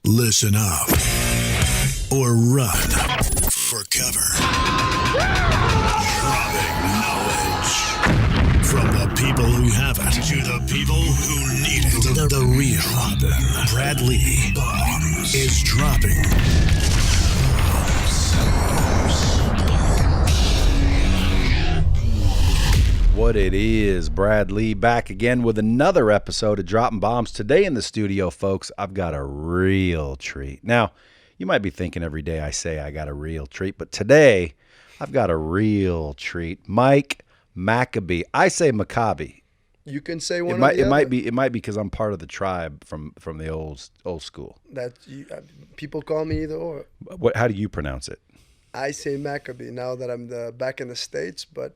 Listen up or run for cover. Dropping knowledge from the people who have it to the people who need it. The real Bradley is dropping What it is, Brad Lee back again with another episode of Dropping Bombs. Today in the studio, folks, I've got a real treat. Now, you might be thinking every day I say I got a real treat, but today I've got a real treat. Mike Makabi. I say Makabi. You can say one. It might be because I'm part of the tribe from the old school. People call me either or. How do you pronounce it? I say Makabi now that I'm back in the States, but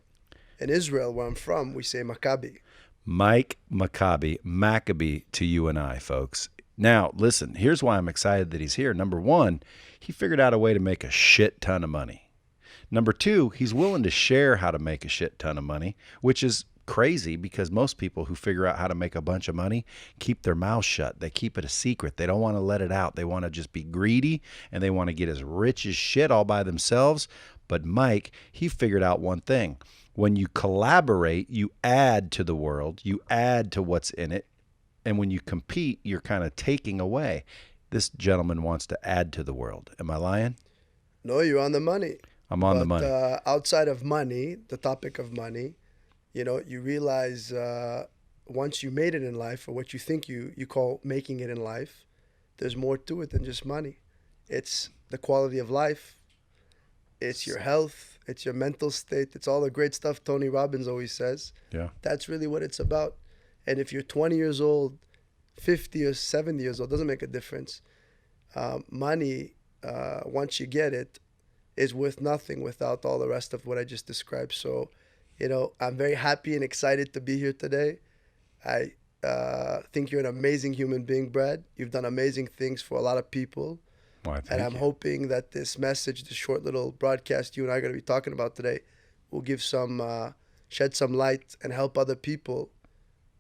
in Israel, where I'm from, we say Makabi. Mike Makabi to you and I, folks. Now, listen, here's why I'm excited that he's here. Number one, he figured out a way to make a shit ton of money. Number two, he's willing to share how to make a shit ton of money, which is crazy because most people who figure out how to make a bunch of money keep their mouth shut. They keep it a secret. They don't want to let it out. They want to just be greedy and they want to get as rich as shit all by themselves. But Mike, he figured out one thing. When you collaborate, you add to the world, you add to what's in it. And when you compete, you're kind of taking away. This gentleman wants to add to the world. Am I lying? No, you're on the money. I'm on the money. Outside of money, the topic of money, you realize once you made it in life, or what you think you call making it in life, there's more to it than just money. It's the quality of life. It's your health. It's your mental state. It's all the great stuff Tony Robbins always says. Yeah. That's really what it's about. And if you're 20 years old, 50 or 70 years old, doesn't make a difference. Money, once you get it, is worth nothing without all the rest of what I just described. So, I'm very happy and excited to be here today. I think you're an amazing human being, Brad. You've done amazing things for a lot of people. Well, and I'm hoping that this message, this short little broadcast you and I are going to be talking about today, will give shed some light and help other people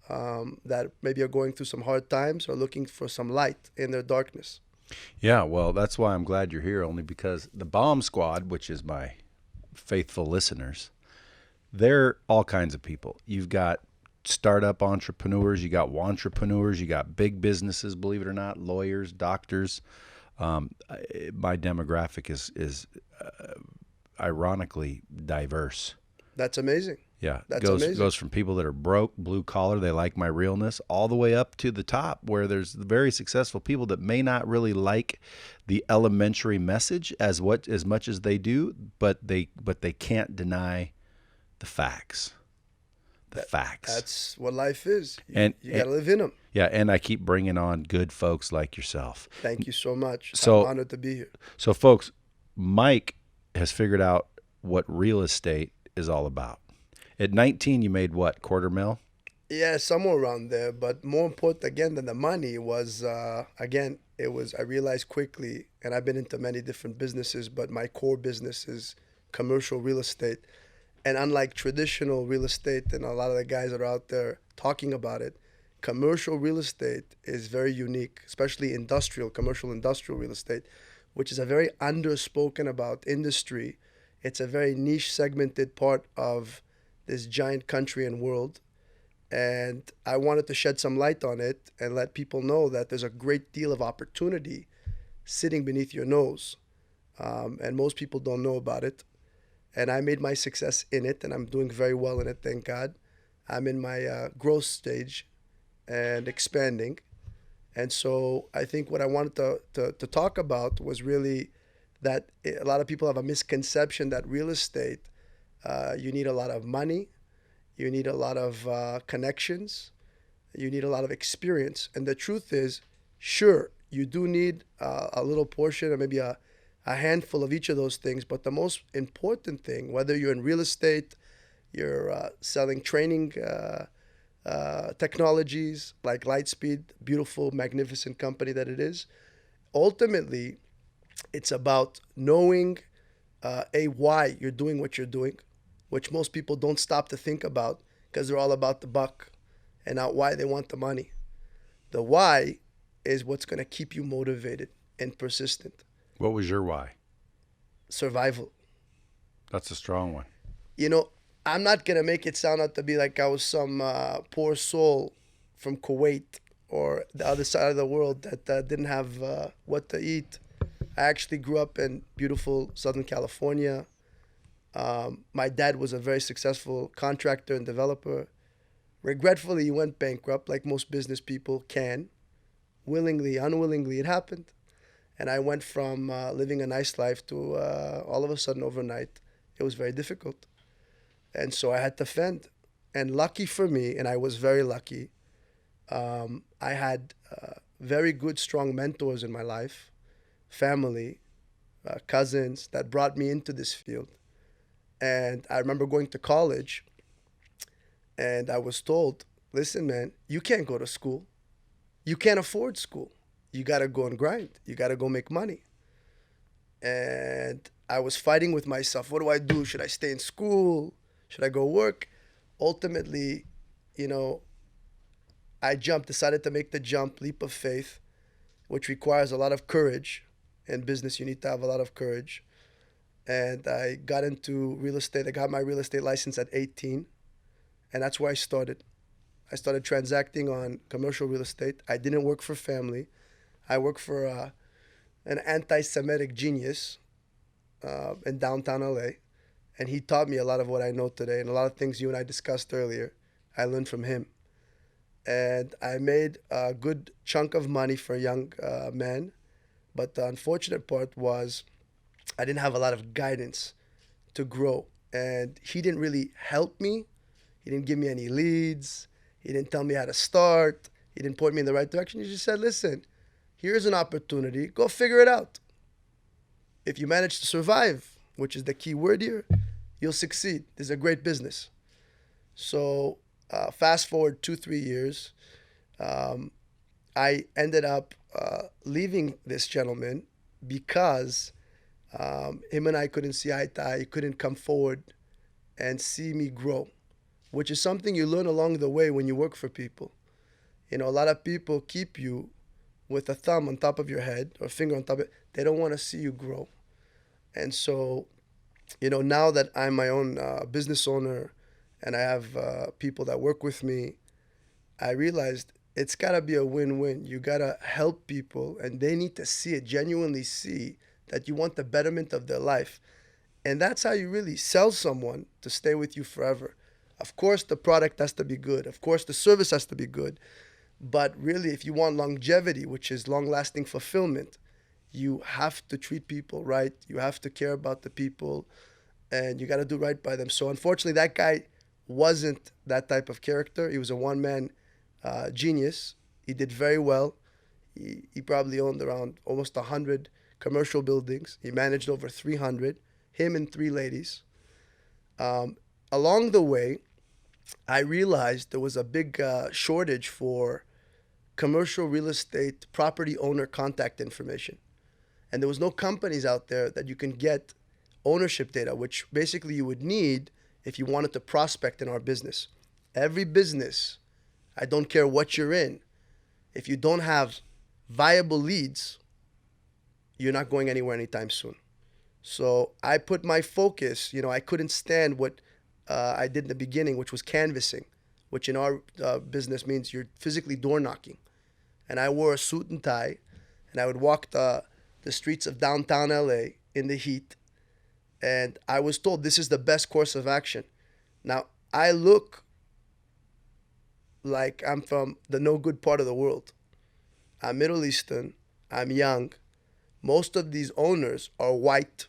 that maybe are going through some hard times or looking for some light in their darkness. Yeah, well, that's why I'm glad you're here, only because the Bomb Squad, which is my faithful listeners, they're all kinds of people. You've got startup entrepreneurs, you got wantrepreneurs, you got big businesses, believe it or not, lawyers, doctors. My demographic is ironically diverse. That's amazing. Yeah, That's amazing. Goes from people that are broke, blue collar, they like my realness, all the way up to the top where there's very successful people that may not really like the elementary message as much as they do, but they can't deny the facts. Facts. That's what life is. You got to live in them. Yeah, and I keep bringing on good folks like yourself. Thank you so much. So, I'm honored to be here. So, folks, Mike has figured out what real estate is all about. At 19, you made what, $250,000? Yeah, somewhere around there. But more important, again, than the money was, I realized quickly, and I've been into many different businesses, but my core business is commercial real estate. And unlike traditional real estate, and a lot of the guys that are out there talking about it, commercial real estate is very unique, especially commercial industrial real estate, which is a very underspoken about industry. It's a very niche segmented part of this giant country and world. And I wanted to shed some light on it and let people know that there's a great deal of opportunity sitting beneath your nose. And most people don't know about it. And I made my success in it, and I'm doing very well in it, thank God. I'm in my growth stage and expanding. And so I think what I wanted to talk about was really that a lot of people have a misconception that real estate, you need a lot of money, you need a lot of connections, you need a lot of experience. And the truth is, sure, you do need a little portion or maybe a handful of each of those things. But the most important thing, whether you're in real estate, you're selling training technologies like Lightspeed, beautiful, magnificent company that it is, ultimately, it's about knowing why you're doing what you're doing, which most people don't stop to think about because they're all about the buck and not why they want the money. The why is what's going to keep you motivated. and persistent. What was your why? Survival. That's a strong one. You know, I'm not going to make it sound out to be like I was some poor soul from Kuwait or the other side of the world that didn't have what to eat. I actually grew up in beautiful Southern California. My dad was a very successful contractor and developer. Regretfully, he went bankrupt, like most business people can. Willingly, unwillingly, it happened. And I went from living a nice life to all of a sudden overnight, it was very difficult. And so I had to fend. And lucky for me, and I was very lucky, I had very good, strong mentors in my life, family, cousins that brought me into this field. And I remember going to college, and I was told, listen, man, you can't go to school. You can't afford school. You got to go and grind. You got to go make money. And I was fighting with myself. What do I do? Should I stay in school? Should I go work? Ultimately, you know, I decided to make the jump, leap of faith, which requires a lot of courage. In business, you need to have a lot of courage. And I got into real estate. I got my real estate license at 18. And that's where I started. I started transacting on commercial real estate. I didn't work for family. I worked for an anti-Semitic genius in downtown LA. And he taught me a lot of what I know today. And a lot of things you and I discussed earlier, I learned from him. And I made a good chunk of money for a young man. But the unfortunate part was I didn't have a lot of guidance to grow. And he didn't really help me. He didn't give me any leads. He didn't tell me how to start. He didn't point me in the right direction. He just said, listen, here's an opportunity. Go figure it out. If you manage to survive, which is the key word here, you'll succeed. This is a great business. So fast forward 2-3 years, I ended up leaving this gentleman because him and I couldn't see eye to eye. He couldn't come forward and see me grow, which is something you learn along the way when you work for people. You know, a lot of people keep you with a thumb on top of your head or a finger on top of it. They don't want to see you grow. And so, you know, now that I'm my own business owner and I have people that work with me, I realized it's got to be a win-win. You got to help people and they need to see it, genuinely see that you want the betterment of their life. And that's how you really sell someone to stay with you forever. Of course, the product has to be good. Of course, the service has to be good. But really, if you want longevity, which is long-lasting fulfillment, you have to treat people right. You have to care about the people, and you got to do right by them. So unfortunately, that guy wasn't that type of character. He was a one-man genius. He did very well. He probably owned around almost 100 commercial buildings. He managed over 300, him and 3 ladies. Along the way, I realized there was a big shortage for commercial real estate property owner contact information. And there was no companies out there that you can get ownership data, which basically you would need if you wanted to prospect in our business. Every business, I don't care what you're in, if you don't have viable leads, you're not going anywhere anytime soon. So I put my focus, you know, I couldn't stand what I did in the beginning, which was canvassing, which in our business means you're physically door knocking. And I wore a suit and tie, and I would walk the streets of downtown LA in the heat. And I was told this is the best course of action. Now, I look like I'm from the no good part of the world. I'm Middle Eastern. I'm young. Most of these owners are white,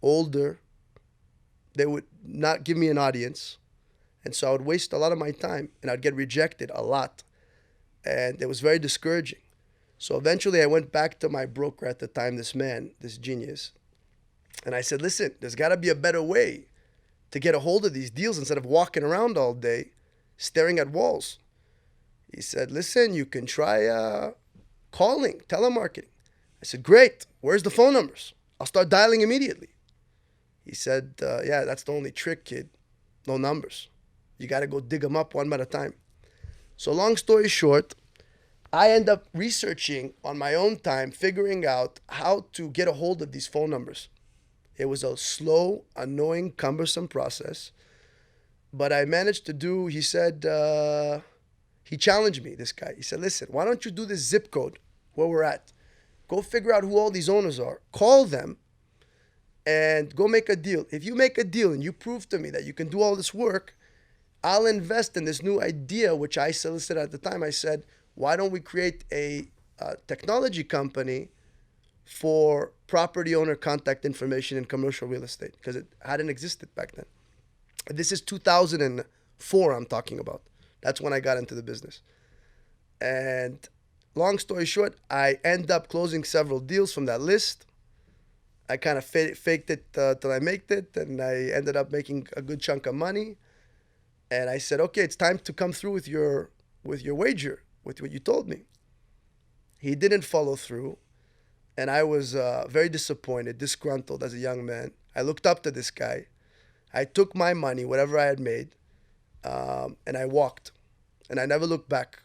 older. They would not give me an audience. And so I would waste a lot of my time and I'd get rejected a lot. And it was very discouraging. So eventually I went back to my broker at the time, this man, this genius. And I said, listen, there's got to be a better way to get a hold of these deals instead of walking around all day staring at walls. He said, listen, you can try calling, telemarketing. I said, great. Where's the phone numbers? I'll start dialing immediately. He said, yeah, that's the only trick, kid. No numbers. You got to go dig them up one at a time. So long story short, I end up researching on my own time, figuring out how to get a hold of these phone numbers. It was a slow, annoying, cumbersome process. But I managed to do, he said, he challenged me, this guy. He said, listen, why don't you do this zip code where we're at? Go figure out who all these owners are. Call them and go make a deal. If you make a deal and you prove to me that you can do all this work, I'll invest in this new idea, which I solicited at the time. I said, why don't we create a technology company for property owner contact information in commercial real estate? Because it hadn't existed back then. This is 2004 I'm talking about. That's when I got into the business. And long story short, I end up closing several deals from that list. I kind of faked it till I made it, and I ended up making a good chunk of money. And I said, okay, it's time to come through with your wager, with what you told me. He didn't follow through, and I was very disappointed, disgruntled as a young man. I looked up to this guy. I took my money, whatever I had made, and I walked, and I never looked back.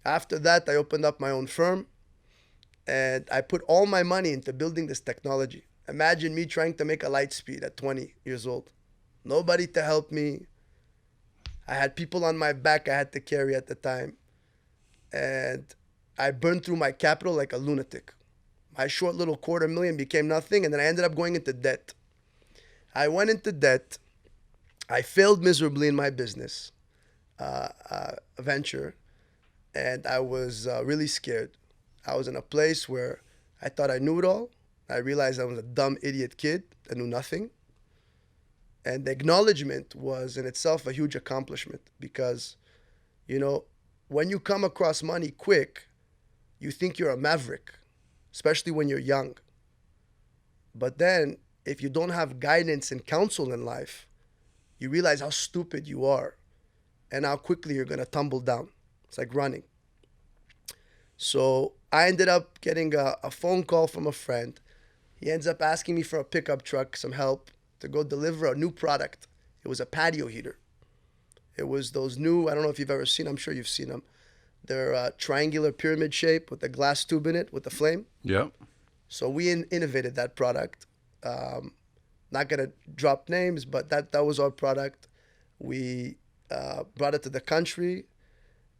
After that, I opened up my own firm, and I put all my money into building this technology. Imagine me trying to make a light speed at 20 years old. Nobody to help me. I had people on my back I had to carry at the time. And I burned through my capital like a lunatic. My short little $250,000 became nothing, and then I ended up going into debt. I went into debt. I failed miserably in my business venture, and I was really scared. I was in a place where I thought I knew it all. I realized I was a dumb idiot kid that knew nothing. And the acknowledgement was in itself a huge accomplishment because, you know, when you come across money quick, you think you're a maverick, especially when you're young. But then if you don't have guidance and counsel in life, you realize how stupid you are and how quickly you're going to tumble down. It's like running. So I ended up getting a phone call from a friend. He ends up asking me for a pickup truck, some help to go deliver a new product. It was a patio heater. It was those new, I don't know if you've ever seen, I'm sure you've seen them. They're triangular pyramid shape with a glass tube in it with the flame. Yep. So we innovated that product. Not going to drop names, but that was our product. We brought it to the country.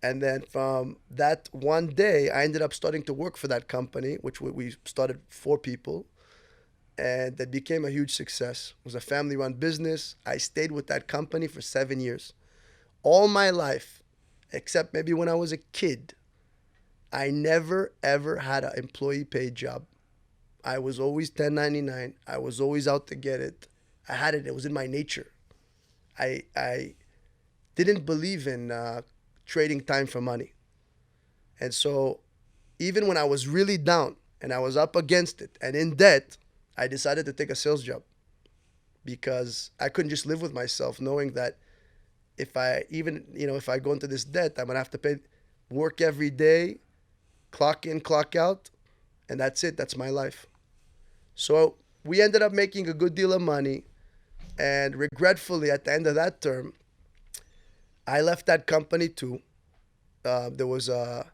And then from that one day, I ended up starting to work for that company, which we started 4 people. And that became a huge success. It was a family-run business. I stayed with that company for 7 years. All my life, except maybe when I was a kid, I never, ever had an employee-paid job. I was always 1099. I was always out to get it. I had it. It was in my nature. I didn't believe in trading time for money. And so even when I was really down and I was up against it and in debt, I decided to take a sales job because I couldn't just live with myself knowing that if I go into this debt, I'm going to have to work every day, clock in, clock out, and that's it. That's my life. So we ended up making a good deal of money, and regretfully, at the end of that term, I left that company too. There was a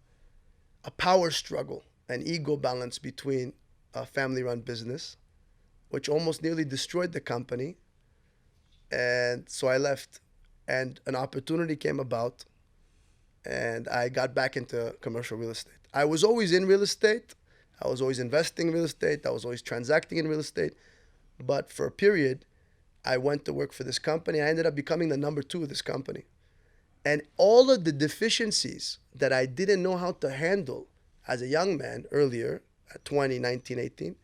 power struggle, an ego balance between a family-run business, which almost nearly destroyed the company. And so I left, and an opportunity came about, and I got back into commercial real estate. I was always in real estate. I was always investing in real estate. I was always transacting in real estate. But for a period, I went to work for this company. I ended up becoming the number 2 of this company. And all of the deficiencies that I didn't know how to handle as a young man earlier, at 20, 19, 18,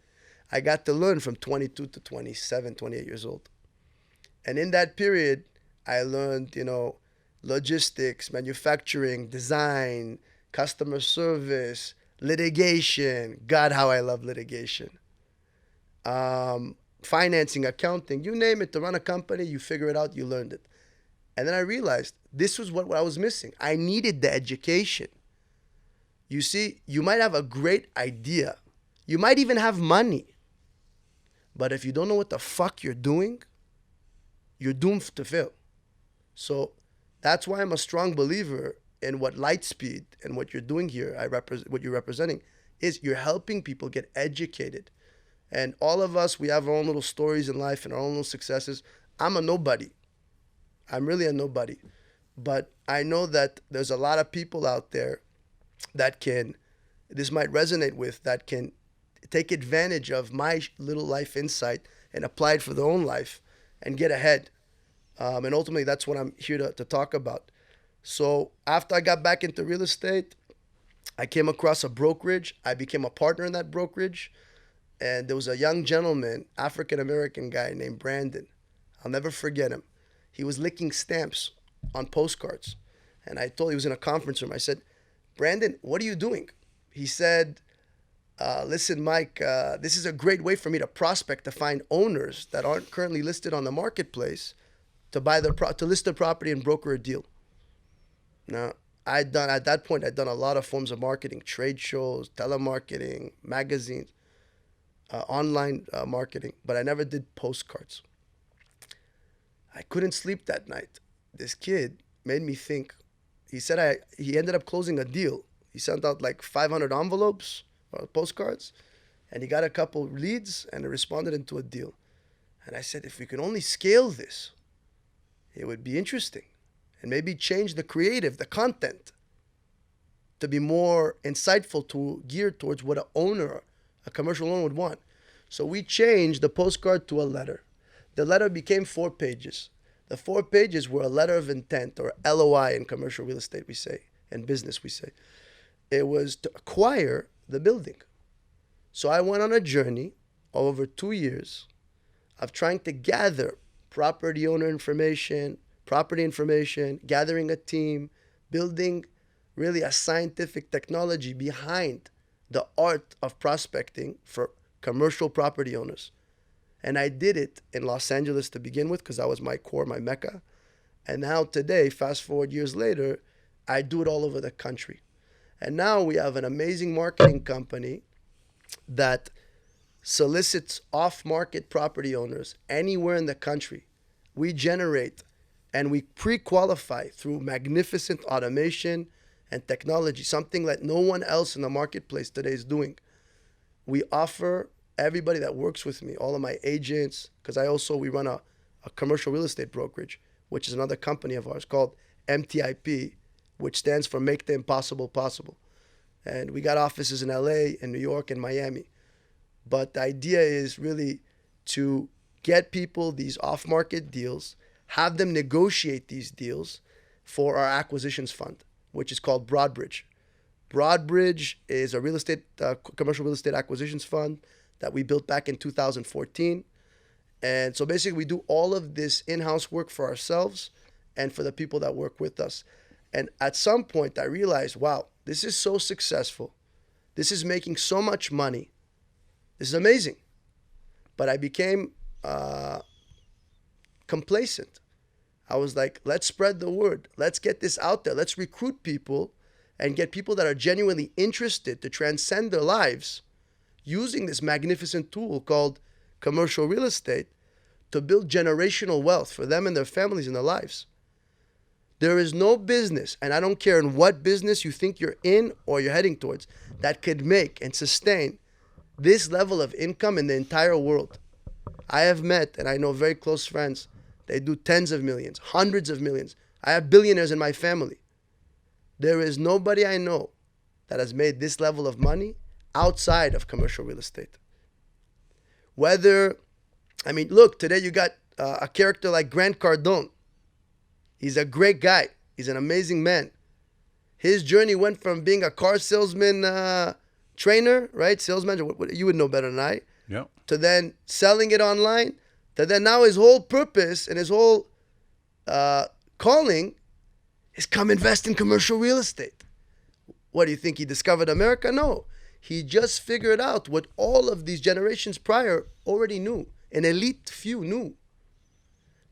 I got to learn from 22 to 27, 28 years old. And in that period, I learned, logistics, manufacturing, design, customer service, litigation. God, how I love litigation. Financing, accounting, you name it. To run a company, you figure it out, you learned it. And then I realized this was what I was missing. I needed the education. You see, you might have a great idea. You might even have money. But if you don't know what the fuck you're doing, you're doomed to fail. So that's why I'm a strong believer and what Lightspeed and what you're doing here, what you're representing, is you're helping people get educated. And all of us, we have our own little stories in life and our own little successes. I'm a nobody. I'm really a nobody. But I know that there's a lot of people out there that this might resonate with, that can take advantage of my little life insight and apply it for their own life and get ahead. And ultimately, that's what I'm here to talk about. So after I got back into real estate, I came across a brokerage. I became a partner in that brokerage. And there was a young gentleman, African-American guy named Brandon. I'll never forget him. He was licking stamps on postcards. And I told, he was in a conference room. I said, Brandon, what are you doing? He said, listen, Mike, this is a great way for me to prospect, to find owners that aren't currently listed on the marketplace to list their property and broker a deal. Now, at that point, I'd done a lot of forms of marketing, trade shows, telemarketing, magazines, online marketing, but I never did postcards. I couldn't sleep that night. This kid made me think. He said he ended up closing a deal. He sent out like 500 envelopes or postcards, and he got a couple leads, and it responded into a deal. And I said, if we could only scale this, it would be interesting, and maybe change the creative, the content, to be more insightful, geared towards what a commercial owner would want. So we changed the postcard to a letter. The letter became 4 pages. The 4 pages were a letter of intent, or LOI in commercial real estate, we say, in business, we say. It was to acquire the building. So I went on a journey over 2 years of trying to gather property owner information, property information, gathering a team, building really a scientific technology behind the art of prospecting for commercial property owners. And I did it in Los Angeles to begin with, because that was my core, my mecca. And now today, fast forward years later, I do it all over the country. And now we have an amazing marketing company that solicits off-market property owners anywhere in the country. We generate and we pre-qualify through magnificent automation and technology, something that no one else in the marketplace today is doing. We offer everybody that works with me, all of my agents, because we run a commercial real estate brokerage, which is another company of ours called MTIP, which stands for Make the Impossible Possible. And we got offices in LA, in New York, and Miami. But the idea is really to get people these off-market deals, have them negotiate these deals for our acquisitions fund, which is called BroadBridge. BroadBridge is a commercial real estate acquisitions fund that we built back in 2014. And so basically we do all of this in-house work for ourselves and for the people that work with us. And at some point I realized, wow, this is so successful. This is making so much money. This is amazing. But I became complacent. I was like, let's spread the word. Let's get this out there. Let's recruit people and get people that are genuinely interested to transcend their lives using this magnificent tool called commercial real estate to build generational wealth for them and their families and their lives. There is no business, and I don't care in what business you think you're in or you're heading towards, that could make and sustain this level of income in the entire world. I have met, and I know very close friends, they do tens of millions, hundreds of millions. I have billionaires in my family. There is nobody I know that has made this level of money outside of commercial real estate. Look, today you got a character like Grant Cardone. He's a great guy. He's an amazing man. His journey went from being a car salesman trainer, right? Salesman, you would know better than I. Yeah. To then selling it online. To then now his whole purpose and his whole calling is come invest in commercial real estate. What do you think? He discovered America? No. He just figured out what all of these generations prior already knew. An elite few knew.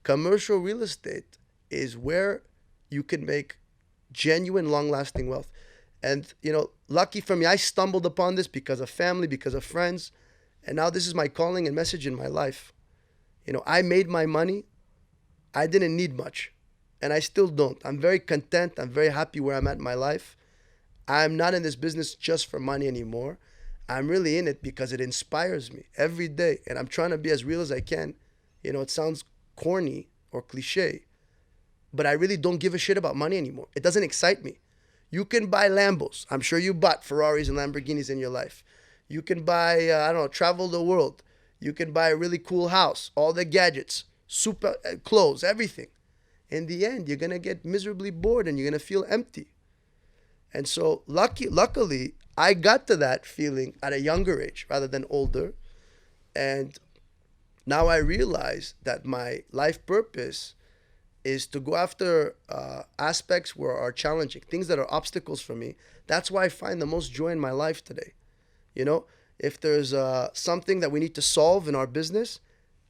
Commercial real estate is where you can make genuine, long-lasting wealth. And, lucky for me, I stumbled upon this because of family, because of friends. And now this is my calling and message in my life. I made my money. I didn't need much. And I still don't. I'm very content. I'm very happy where I'm at in my life. I'm not in this business just for money anymore. I'm really in it because it inspires me every day. And I'm trying to be as real as I can. You know, it sounds corny or cliche, but I really don't give a shit about money anymore. It doesn't excite me. You can buy Lambos. I'm sure you bought Ferraris and Lamborghinis in your life. You can buy, travel the world. You can buy a really cool house, all the gadgets, super clothes, everything. In the end, you're going to get miserably bored and you're going to feel empty. And so luckily, I got to that feeling at a younger age rather than older. And now I realize that my life purpose is to go after aspects where are challenging, things that are obstacles for me. That's why I find the most joy in my life today. You know, if there's something that we need to solve in our business,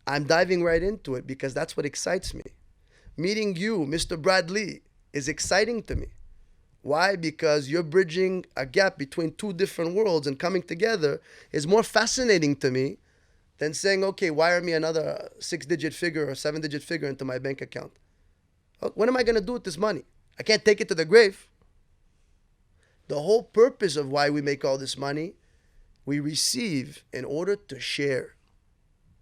I'm diving right into it because that's what excites me. Meeting you, Mr. Brad Lee, is exciting to me. Why? Because you're bridging a gap between two different worlds, and coming together is more fascinating to me than saying, okay, wire me another 6-digit figure or 7-digit figure into my bank account. What am I going to do with this money? I can't take it to the grave. The whole purpose of why we make all this money, we receive in order to share.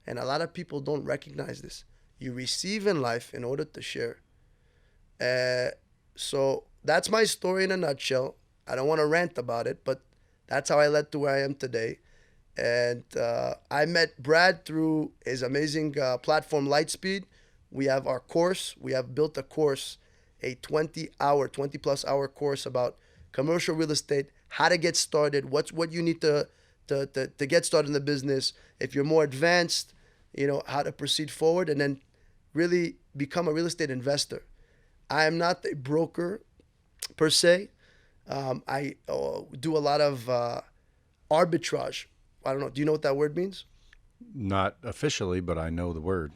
And a lot of people don't recognize this. You receive in life in order to share. So that's my story in a nutshell. I don't want to rant about it, but that's how I led to where I am today. And I met Brad through his amazing platform, Lightspeed. We have our course. We have built a course, a 20+ hour course about commercial real estate, how to get started, what you need to get started in the business. If you're more advanced, you know, how to proceed forward and then really become a real estate investor. I am not a broker per se. I do a lot of arbitrage. I don't know. Do you know what that word means? Not officially, but I know the word.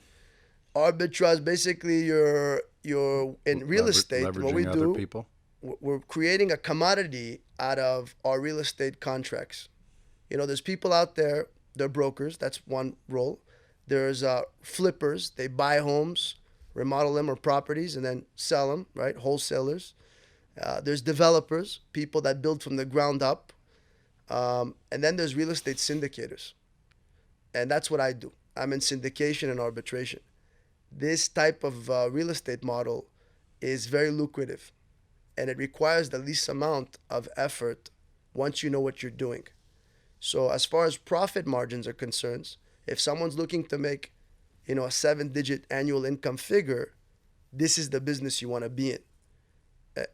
Arbitrage, basically you're in real estate. What we do, people. We're creating a commodity out of our real estate contracts. You know, there's people out there, they're brokers. That's one role. There's flippers. They buy homes, remodel them or properties, and then sell them, right? Wholesalers. There's developers, people that build from the ground up. And then there's real estate syndicators. And that's what I do. I'm in syndication and arbitration. This type of real estate model is very lucrative. And it requires the least amount of effort once you know what you're doing. So as far as profit margins are concerned, if someone's looking to make, you know, a 7-digit annual income figure, this is the business you want to be in.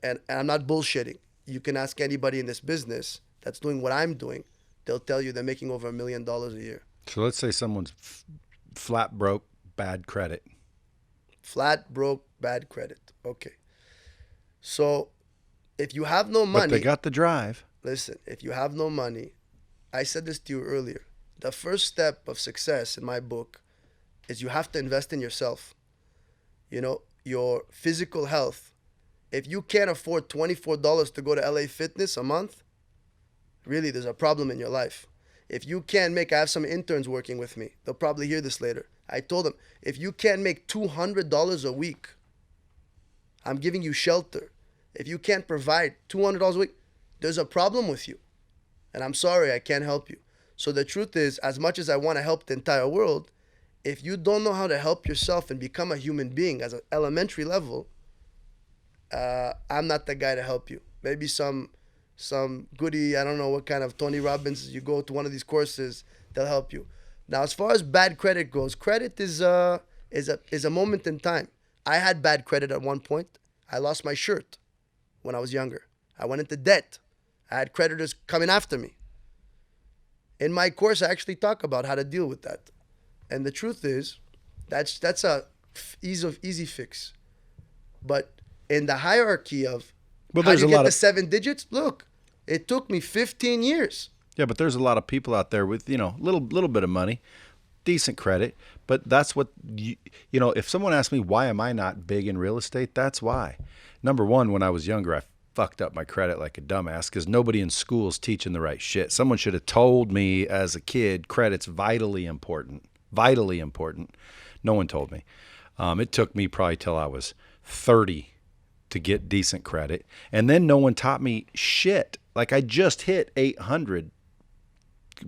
And I'm not bullshitting. You can ask anybody in this business that's doing what I'm doing. They'll tell you they're making over $1 million a year. So let's say someone's flat broke, bad credit. Flat broke, bad credit. Okay. So if you have no money. But they got the drive. Listen, if you have no money, I said this to you earlier. The first step of success in my book is you have to invest in yourself. You know, your physical health. If you can't afford $24 to go to LA Fitness a month, really, there's a problem in your life. If you can't make, I have some interns working with me. They'll probably hear this later. I told them, if you can't make $200 a week, I'm giving you shelter. If you can't provide $200 a week, there's a problem with you. And I'm sorry, I can't help you. So the truth is, as much as I want to help the entire world, if you don't know how to help yourself and become a human being as an elementary level, I'm not the guy to help you. Maybe some goody, I don't know what kind of Tony Robbins, you go to one of these courses, they'll help you. Now, as far as bad credit goes, credit is a moment in time. I had bad credit at one point. I lost my shirt when I was younger. I went into debt. I had creditors coming after me. In my course, I actually talk about how to deal with that. And the truth is, that's a easy fix. But in the hierarchy of how do you get the 7 digits, look, it took me 15 years. Yeah, but there's a lot of people out there with, you know, little bit of money, decent credit. But that's what, you know, if someone asks me, why am I not big in real estate? That's why. Number one, when I was younger, I fucked up my credit like a dumbass because nobody in school is teaching the right shit. Someone should have told me as a kid, credit's vitally important. Vitally important. No one told me. It took me probably till I was 30 to get decent credit. And then no one taught me shit. Like I just hit 800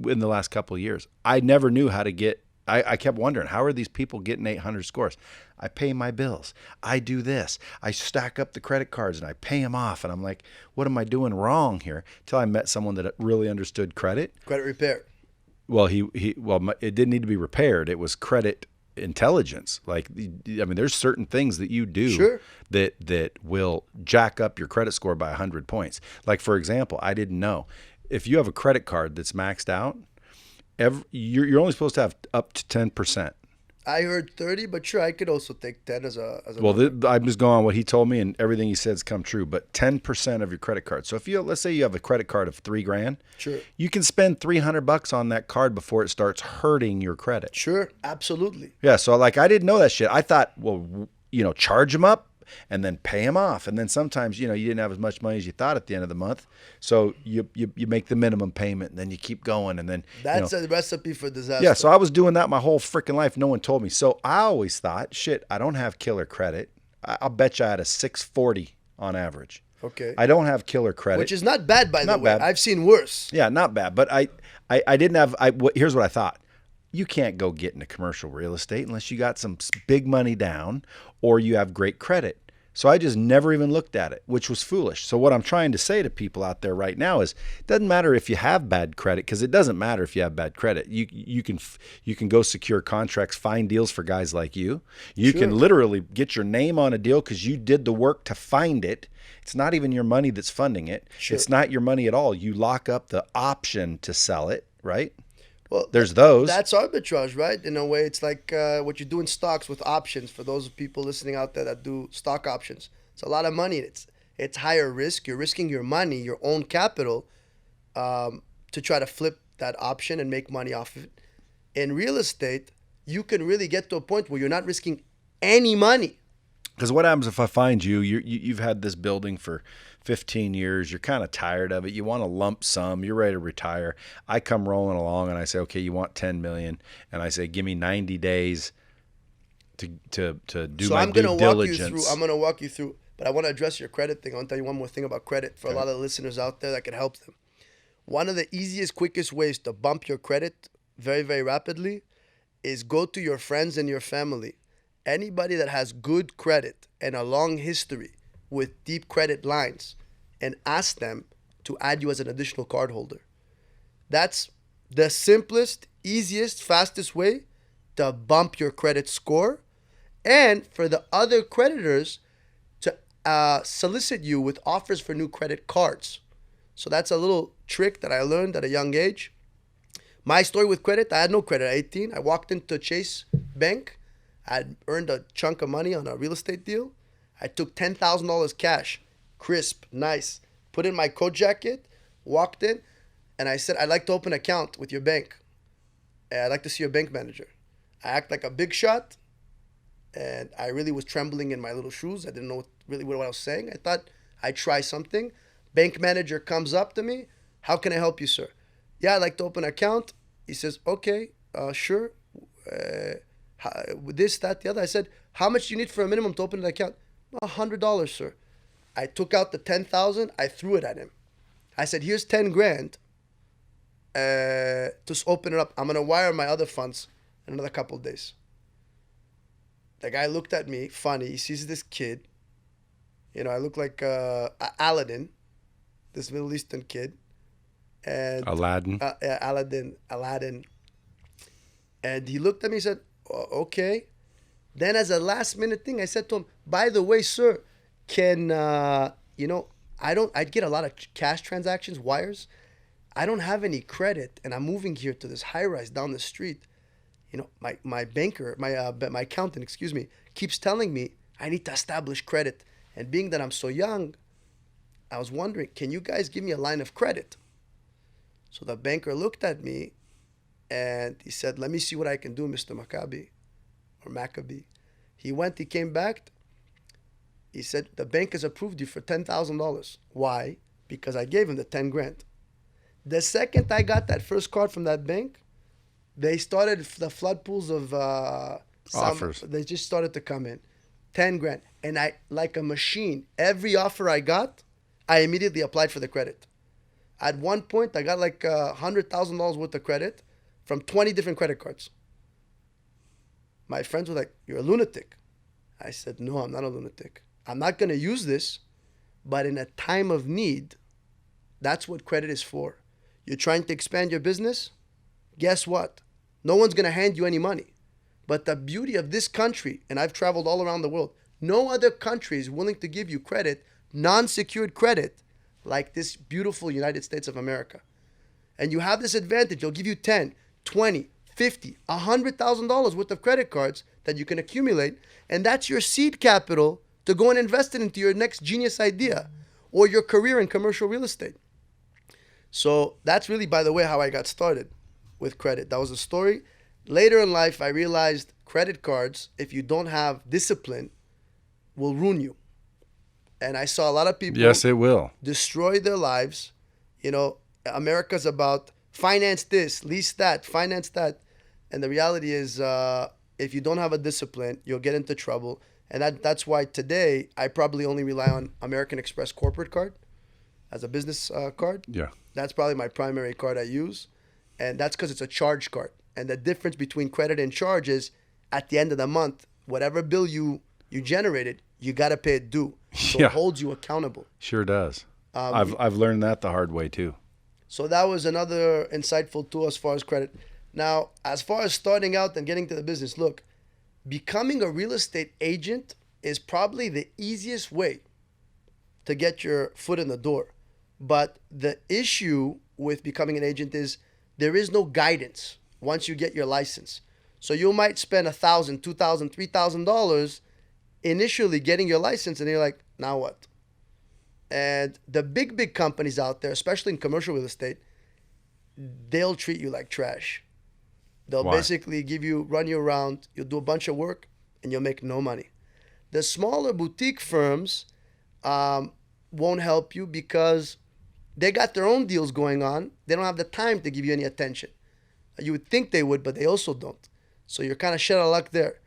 in the last couple of years. I never knew how to get, I kept wondering, how are these people getting 800 scores? I pay my bills. I do this. I stack up the credit cards and I pay them off. And I'm like, what am I doing wrong here? Until I met someone that really understood credit. Credit repair. Well, it didn't need to be repaired. It was credit intelligence. Like, I mean, there's certain things that you do Sure. that will jack up your credit score by 100 points. Like, for example, I didn't know if you have a credit card that's maxed out, you're only supposed to have up to 10%. I heard 30, but sure, I could also take 10 as a Well, number. I'm just going on what he told me, and everything he said's come true. But 10% of your credit card. So if let's say you have a credit card of $3,000, Sure. you can spend $300 on that card before it starts hurting your credit. Sure, absolutely. Yeah. So like, I didn't know that shit. I thought, well, charge them up and then pay them off, and then sometimes you didn't have as much money as you thought at the end of the month, so you make the minimum payment, and then you keep going, and then That's a recipe for disaster. yeah. So I was doing that my whole freaking life. No one told me. So I always thought, shit, I don't have killer credit. I'll bet you I had a 640 on average. Okay. I don't have killer credit, Which is not bad, by the Not way. bad. I've seen worse. yeah, not bad. But I didn't have. Here's what I thought. You can't go get into commercial real estate unless you got some big money down or you have great credit. So I just never even looked at it, which was foolish. So what I'm trying to say to people out there right now is, it doesn't matter if you have bad credit, because it doesn't matter if you have bad credit. You can go secure contracts, find deals for guys like you. You Sure. can literally get your name on a deal because you did the work to find it. It's not even your money that's funding it. Sure. It's not your money at all. You lock up the option to sell it, right? Well, There's those. That's arbitrage, right? In a way, it's like what you do in stocks with options. For those people listening out there that do stock options, it's a lot of money. It's higher risk. You're risking your money, your own capital, to try to flip that option and make money off of it. In real estate, you can really get to a point where you're not risking any money. Because what happens if I find you've had this building for 15 years, you're kind of tired of it, you want a lump sum, you're ready to retire. I come rolling along and I say, okay, you want 10 million, and I say, give me 90 days to do my due diligence. I'm gonna walk you through, but I want to address your credit thing. I want to tell you one more thing about credit for a lot of the listeners out there that could help them. One of the easiest, quickest ways to bump your credit very, very rapidly is go to your friends and your family. Anybody that has good credit and a long history with deep credit lines, and ask them to add you as an additional cardholder. That's the simplest, easiest, fastest way to bump your credit score, and for the other creditors to solicit you with offers for new credit cards. So that's a little trick that I learned at a young age. My story with credit, I had no credit at 18. I walked into Chase Bank. I had earned a chunk of money on a real estate deal. I took $10,000 cash, crisp, nice, put in my coat jacket, walked in, and I said, I'd like to open an account with your bank. And I'd like to see your bank manager. I act like a big shot, and I really was trembling in my little shoes. I didn't know what I was saying. I thought I'd try something. Bank manager comes up to me. How can I help you, sir? Yeah, I'd like to open an account. He says, okay, sure. This, that, the other. I said, how much do you need for a minimum to open an account? $100, sir. I took out the 10,000. I threw it at him. I said, here's 10 grand. Just open it up. I'm going to wire my other funds in another couple of days. The guy looked at me, funny. He sees this kid. I look like Aladdin, this Middle Eastern kid. And Aladdin. Aladdin. And he looked at me and said, okay. Then as a last minute thing, I said to him, by the way, sir, can, I'd get a lot of cash transactions, wires. I don't have any credit, and I'm moving here to this high rise down the street. My banker, my accountant, keeps telling me I need to establish credit. And being that I'm so young, I was wondering, can you guys give me a line of credit? So the banker looked at me and he said, let me see what I can do, Mr. Makabi. Or Makabi. He came back. He said, the bank has approved you for $10,000. Why? Because I gave him the 10 grand. The second I got that first card from that bank, they started the flood pools of offers. They just started to come in. 10 grand. And I, like a machine, every offer I got, I immediately applied for the credit. At one point, I got like $100,000 worth of credit from 20 different credit cards. My friends were like, "You're a lunatic." I said, "No, I'm not a lunatic. I'm not going to use this, but in a time of need, that's what credit is for. You're trying to expand your business? Guess what? No one's going to hand you any money. But the beauty of this country, and I've traveled all around the world, no other country is willing to give you credit, non-secured credit, like this beautiful United States of America. And you have this advantage. They'll give you 10, 20, 50, $100,000 worth of credit cards that you can accumulate, and that's your seed capital to go and invest it into your next genius idea or your career in commercial real estate." So that's really, by the way, how I got started with credit. That was a story. Later in life, I realized credit cards, if you don't have discipline, will ruin you. And I saw a lot of people Yes, it will. destroy their lives. You know, America's about finance this, lease that, finance that. And the reality is, if you don't have a discipline, you'll get into trouble. And that's why today I probably only rely on American Express corporate card as a business card. Yeah. That's probably my primary card I use. And that's because it's a charge card. And the difference between credit and charge is at the end of the month, whatever bill you generated, you got to pay it due. So Yeah. it holds you accountable. Sure does. I've learned that the hard way too. So that was another insightful tool as far as credit. Now, as far as starting out and getting to the business, look, becoming a real estate agent is probably the easiest way to get your foot in the door. But the issue with becoming an agent is there is no guidance once you get your license. So you might spend $1,000, $2,000, $3,000 initially getting your license, and you're like, now what? And the big companies out there, especially in commercial real estate, they'll treat you like trash. They'll Why? basically run you around, you'll do a bunch of work, and you'll make no money. The smaller boutique firms won't help you because they got their own deals going on. They don't have the time to give you any attention. You would think they would, but they also don't. So you're kind of shit out of luck there.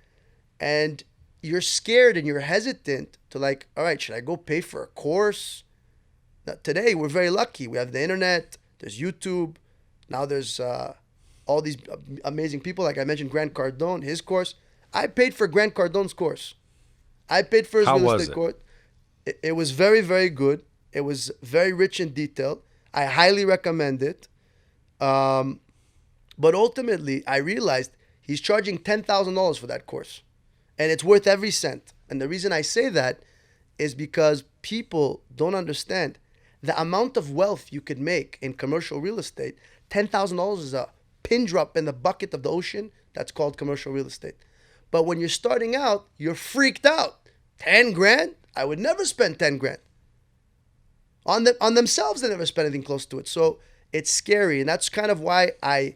And you're scared and you're hesitant to like, all right, should I go pay for a course? Now, today, we're very lucky. We have the internet, there's YouTube. Now there's all these amazing people. Like I mentioned, Grant Cardone, his course. I paid for Grant Cardone's course. I paid for his How real was estate it? course. It was very, very good. It was very rich in detail. I highly recommend it. But ultimately, I realized he's charging $10,000 for that course. And it's worth every cent. And the reason I say that is because people don't understand the amount of wealth you could make in commercial real estate. $10,000 is a pin drop in the bucket of the ocean. That's called commercial real estate. But when you're starting out, you're freaked out. 10 grand? I would never spend 10 grand. On themselves, they never spend anything close to it. So it's scary. And that's kind of why I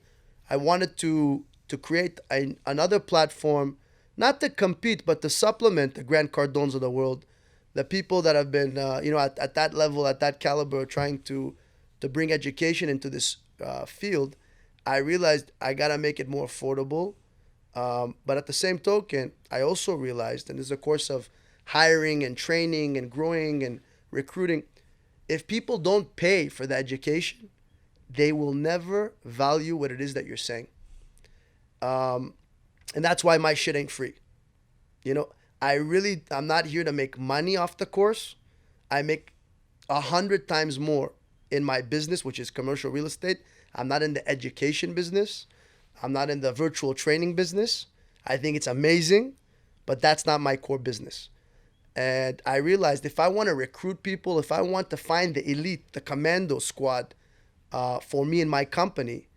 wanted to create another platform, not to compete, but to supplement the Grant Cardones of the world, the people that have been, at that level, at that caliber, trying to bring education into this field. I realized I got to make it more affordable. But at the same token, I also realized, and this is a course of hiring and training and growing and recruiting, if people don't pay for the education, they will never value what it is that you're saying. And that's why my shit ain't free. You know, I'm not here to make money off the course. I make 100 times more in my business, which is commercial real estate. I'm not in the education business. I'm not in the virtual training business. I think it's amazing, but that's not my core business. And I realized if I want to recruit people, if I want to find the elite, the commando squad for me and my company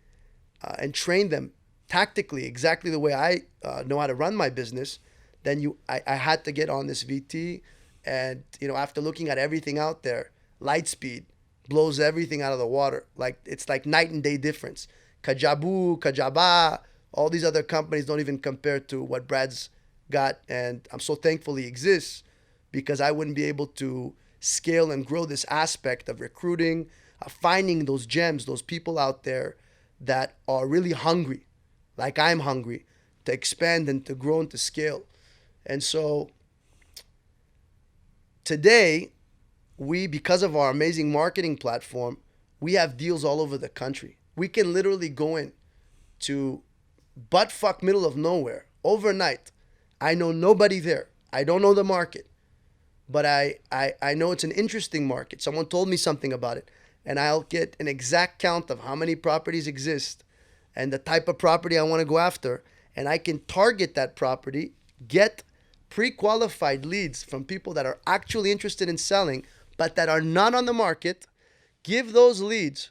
and train them tactically exactly the way I know how to run my business, then I had to get on this VT. And, after looking at everything out there, Lightspeed blows everything out of the water. Like, it's like night and day difference. Kajabu, Kajaba, all these other companies don't even compare to what Brad's got. And I'm so thankful he exists because I wouldn't be able to scale and grow this aspect of recruiting, of finding those gems, those people out there that are really hungry, like I'm hungry, to expand and to grow and to scale. And so today, because of our amazing marketing platform, we have deals all over the country. We can literally go in to buttfuck middle of nowhere overnight. I know nobody there. I don't know the market, but I know it's an interesting market. Someone told me something about it, and I'll get an exact count of how many properties exist and the type of property I want to go after, and I can target that property, get pre-qualified leads from people that are actually interested in selling but that are not on the market, give those leads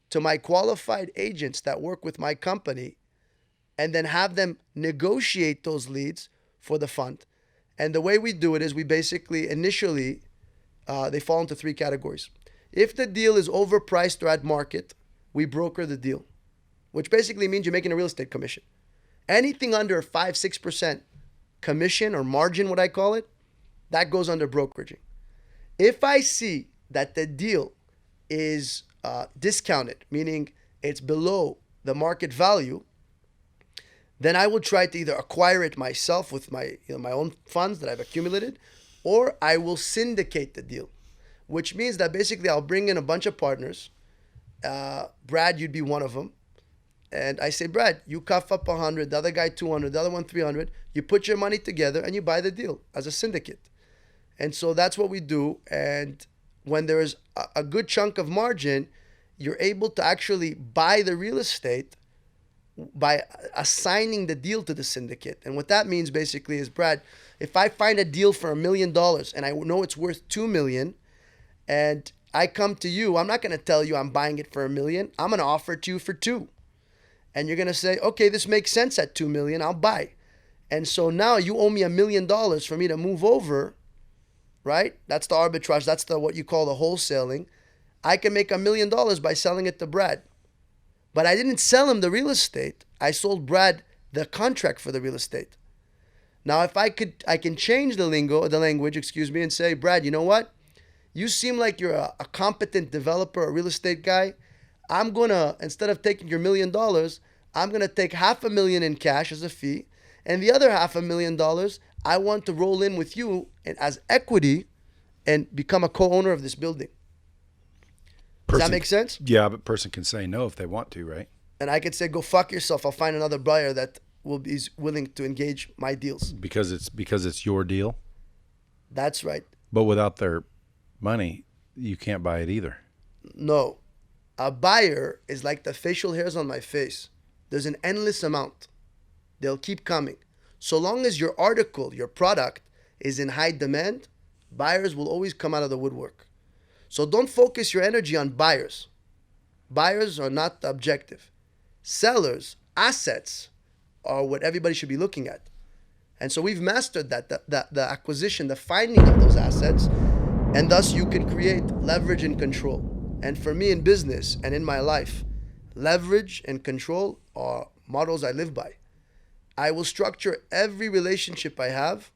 to my qualified agents that work with my company, and then have them negotiate those leads for the fund. And the way we do it is we basically initially, they fall into 3 categories. If the deal is overpriced or at market, we broker the deal, which basically means you're making a real estate commission. Anything under 5-6% commission or margin, what I call it, that goes under brokeraging. If I see that the deal is discounted, meaning it's below the market value, then I will try to either acquire it myself with my own funds that I've accumulated, or I will syndicate the deal, which means that basically I'll bring in a bunch of partners. Brad, you'd be one of them. And I say, Brad, you cough up 100, the other guy 200, the other one 300. You put your money together and you buy the deal as a syndicate. And so that's what we do. And when there is a good chunk of margin, you're able to actually buy the real estate by assigning the deal to the syndicate. And what that means basically is, Brad, if I find a deal for $1 million and I know it's worth $2 million, and I come to you, I'm not going to tell you I'm buying it for $1 million. I'm going to offer it to you for $2 million. And you're going to say, okay, this makes sense at $2 million, I'll buy. And so now you owe me $1 million for me to move over, right? That's the arbitrage. That's what you call the wholesaling. I can make $1 million by selling it to Brad. But I didn't sell him the real estate. I sold Brad the contract for the real estate. Now, if I can change the language, and say, Brad, you know what? You seem like you're a competent developer, a real estate guy. I'm going to, instead of taking your $1 million, I'm going to take $500,000 in cash as a fee. And the other $500,000, I want to roll in with you as equity and become a co-owner of this building. Does that make sense? Yeah, but person can say no if they want to, right? And I could say, go fuck yourself. I'll find another buyer that is willing to engage my deals. Because it's your deal? That's right. But without their money, you can't buy it either. No. A buyer is like the facial hairs on my face. There's an endless amount. They'll keep coming. So long as your article, your product, is in high demand, buyers will always come out of the woodwork. So don't focus your energy on buyers. Buyers are not the objective. Sellers, assets, are what everybody should be looking at. And so we've mastered that, the acquisition, the finding of those assets, and thus you can create leverage and control. And for me in business and in my life, leverage and control are models I live by. I will structure every relationship I have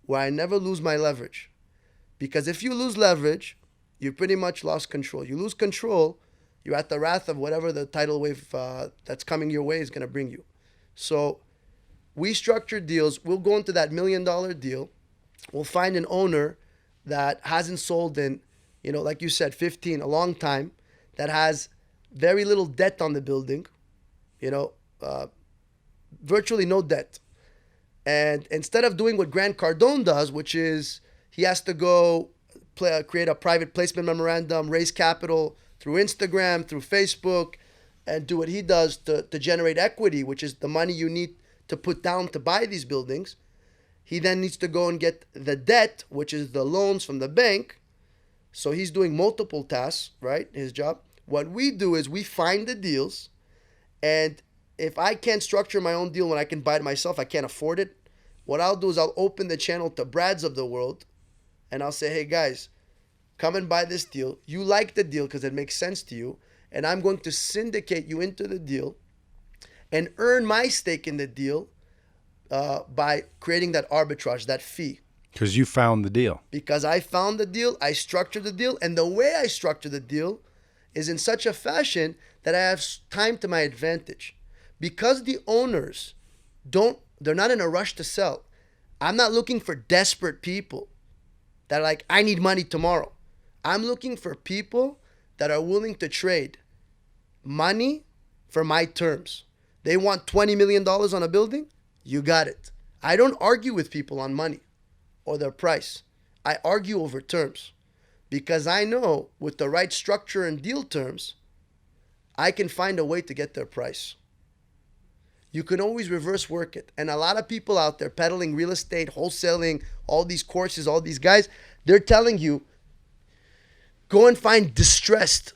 where I never lose my leverage. Because if you lose leverage, you pretty much lost control. You lose control, you're at the wrath of whatever the tidal wave that's coming your way is going to bring you. So we structure deals. We'll go into that $1 million deal. We'll find an owner that hasn't sold in, like you said, 15, a long time, that has very little debt on the building, virtually no debt. And instead of doing what Grant Cardone does, which is he has to go create a private placement memorandum, raise capital through Instagram, through Facebook, and do what he does to generate equity, which is the money you need to put down to buy these buildings. He then needs to go and get the debt, which is the loans from the bank. So he's doing multiple tasks, right? His job. What we do is we find the deals, and if I can't structure my own deal when I can buy it myself, I can't afford it. What I'll do is I'll open the channel to Brads of the world, and I'll say, hey guys, come and buy this deal. You like the deal because it makes sense to you, and I'm going to syndicate you into the deal and earn my stake in the deal by creating that arbitrage, that fee. Because you found the deal. Because I found the deal, I structured the deal, and the way I structure the deal is in such a fashion that I have time to my advantage. Because the owners they're not in a rush to sell. I'm not looking for desperate people. that are like, I need money tomorrow. I'm looking for people that are willing to trade money for my terms. They want $20 million on a building? You got it. I don't argue with people on money or their price. I argue over terms because I know with the right structure and deal terms, I can find a way to get their price. You can always reverse work it. And a lot of people out there peddling real estate, wholesaling, all these courses, all these guys, they're telling you, go and find distressed,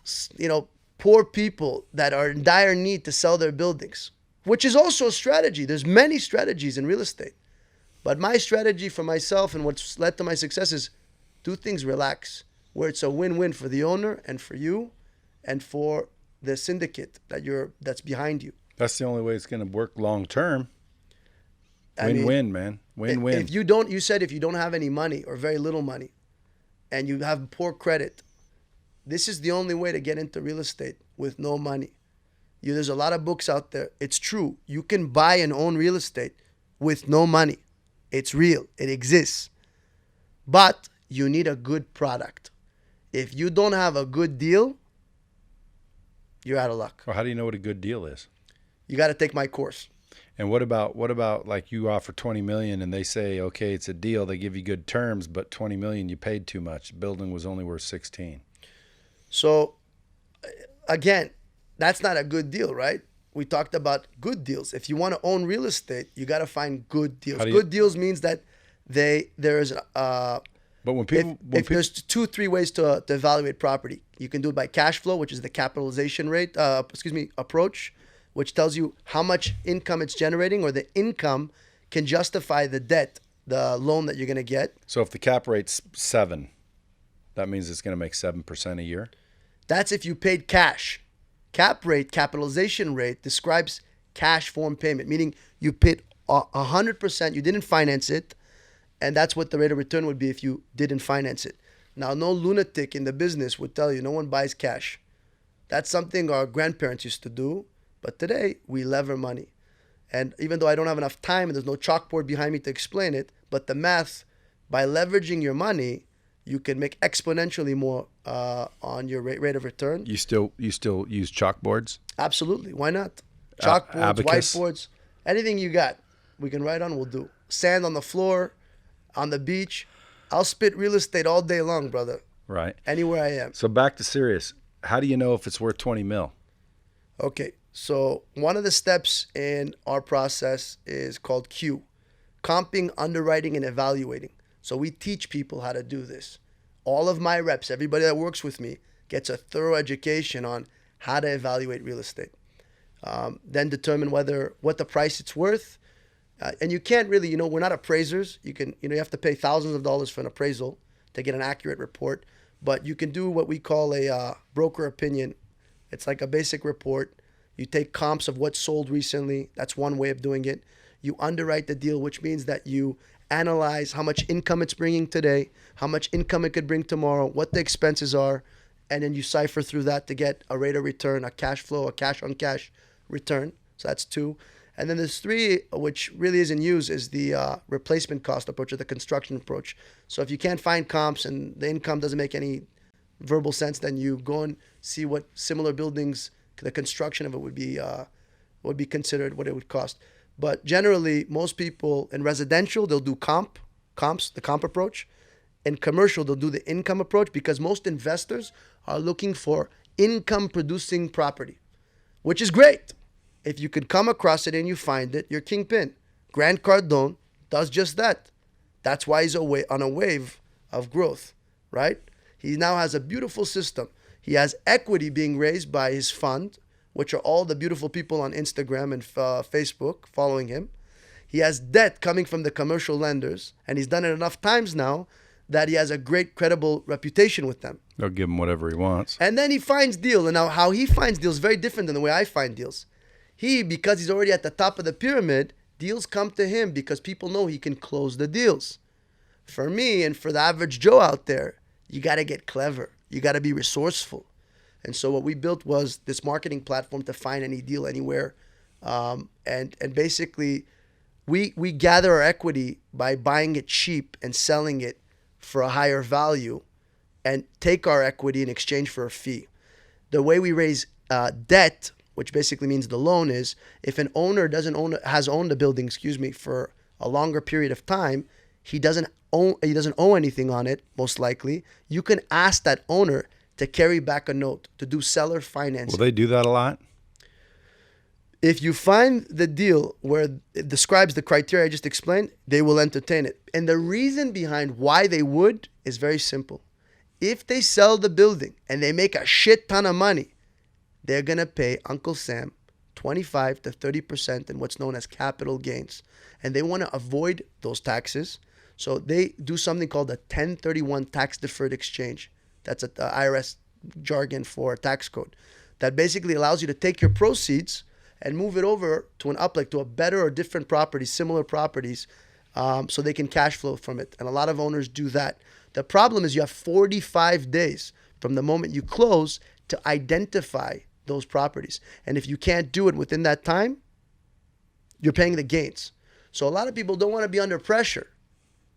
poor people that are in dire need to sell their buildings, which is also a strategy. There's many strategies in real estate. But my strategy for myself and what's led to my success is do things relax, where it's a win-win for the owner and for you and for the syndicate that's behind you. That's the only way it's going to work long term. Win-win, man. Win-win. If you said if you don't have any money or very little money and you have poor credit, this is the only way to get into real estate with no money. There's a lot of books out there. It's true. You can buy and own real estate with no money. It's real. It exists. But you need a good product. If you don't have a good deal, you're out of luck. Well, how do you know what a good deal is? You got to take my course. And what about like you offer 20 million and they say, okay, it's a deal. They give you good terms, but 20 million, you paid too much. The building was only worth 16. So again, that's not a good deal, right? We talked about good deals. If you want to own real estate, you got to find good deals. Good deals means that there's there's 2-3 ways to evaluate property. You can do it by cash flow, which is the capitalization rate, approach, which tells you how much income it's generating, or the income can justify the debt, the loan that you're going to get. So if the cap rate's 7, that means it's going to make 7% a year? That's if you paid cash. Cap rate, capitalization rate, describes cash form payment, meaning you paid 100%, you didn't finance it, and that's what the rate of return would be if you didn't finance it. Now, no lunatic in the business would tell you no one buys cash. That's something our grandparents used to do, but today we lever money. And even though I don't have enough time and there's no chalkboard behind me to explain it, but the math, by leveraging your money, you can make exponentially more on your rate of return. You still use chalkboards? Absolutely. Why not? Chalkboards, whiteboards, anything you got, we can write on, we'll do. Sand on the floor, on the beach. I'll spit real estate all day long, brother. Right. Anywhere I am. So back to serious. How do you know if it's worth 20 mil? Okay. So one of the steps in our process is called Q, comping, underwriting, and evaluating. So we teach people how to do this. All of my reps, everybody that works with me, gets a thorough education on how to evaluate real estate. Then determine what the price it's worth. And you can't really, we're not appraisers. You have to pay thousands of dollars for an appraisal to get an accurate report. But you can do what we call a broker opinion. It's like a basic report. You take comps of what's sold recently. That's one way of doing it. You underwrite the deal, which means that you analyze how much income it's bringing today, how much income it could bring tomorrow, what the expenses are, and then you cipher through that to get a rate of return, a cash flow, a cash-on-cash return. So that's 2. And then there's 3, which really isn't used, is the replacement cost approach or the construction approach. So if you can't find comps and the income doesn't make any verbal sense, then you go and see what similar buildings, the construction of it would be considered, what it would cost. But generally, most people in residential, they'll do the comp approach. In commercial, they'll do the income approach, because most investors are looking for income-producing property, which is great. If you could come across it and you find it, you're kingpin. Grant Cardone does just that. That's why he's on a wave of growth, right? He now has a beautiful system. He has equity being raised by his fund, which are all the beautiful people on Instagram and Facebook following him. He has debt coming from the commercial lenders, and he's done it enough times now that he has a great credible reputation with them. They'll give him whatever he wants. And then he finds deals. And now how he finds deals is very different than the way I find deals. Because he's already at the top of the pyramid, deals come to him because people know he can close the deals. For me and for the average Joe out there, you got to get clever. You got to be resourceful. And so what we built was this marketing platform to find any deal anywhere. And basically, we gather our equity by buying it cheap and selling it for a higher value and take our equity in exchange for a fee. The way we raise debt, which basically means the loan, is if an owner has owned a building, for a longer period of time, he doesn't owe anything on it, most likely. You can ask that owner to carry back a note, to do seller financing. Will they do that a lot? If you find the deal where it describes the criteria I just explained, they will entertain it. And the reason behind why they would is very simple. If they sell the building and they make a shit ton of money, they're going to pay Uncle Sam 25 to 30% in what's known as capital gains. And they want to avoid those taxes. So they do something called a 1031 tax deferred exchange. That's the IRS jargon for tax code. That basically allows you to take your proceeds and move it over to to a better or different property, similar properties, so they can cash flow from it. And a lot of owners do that. The problem is you have 45 days from the moment you close to identify those properties. And if you can't do it within that time, you're paying the gains. So a lot of people don't want to be under pressure.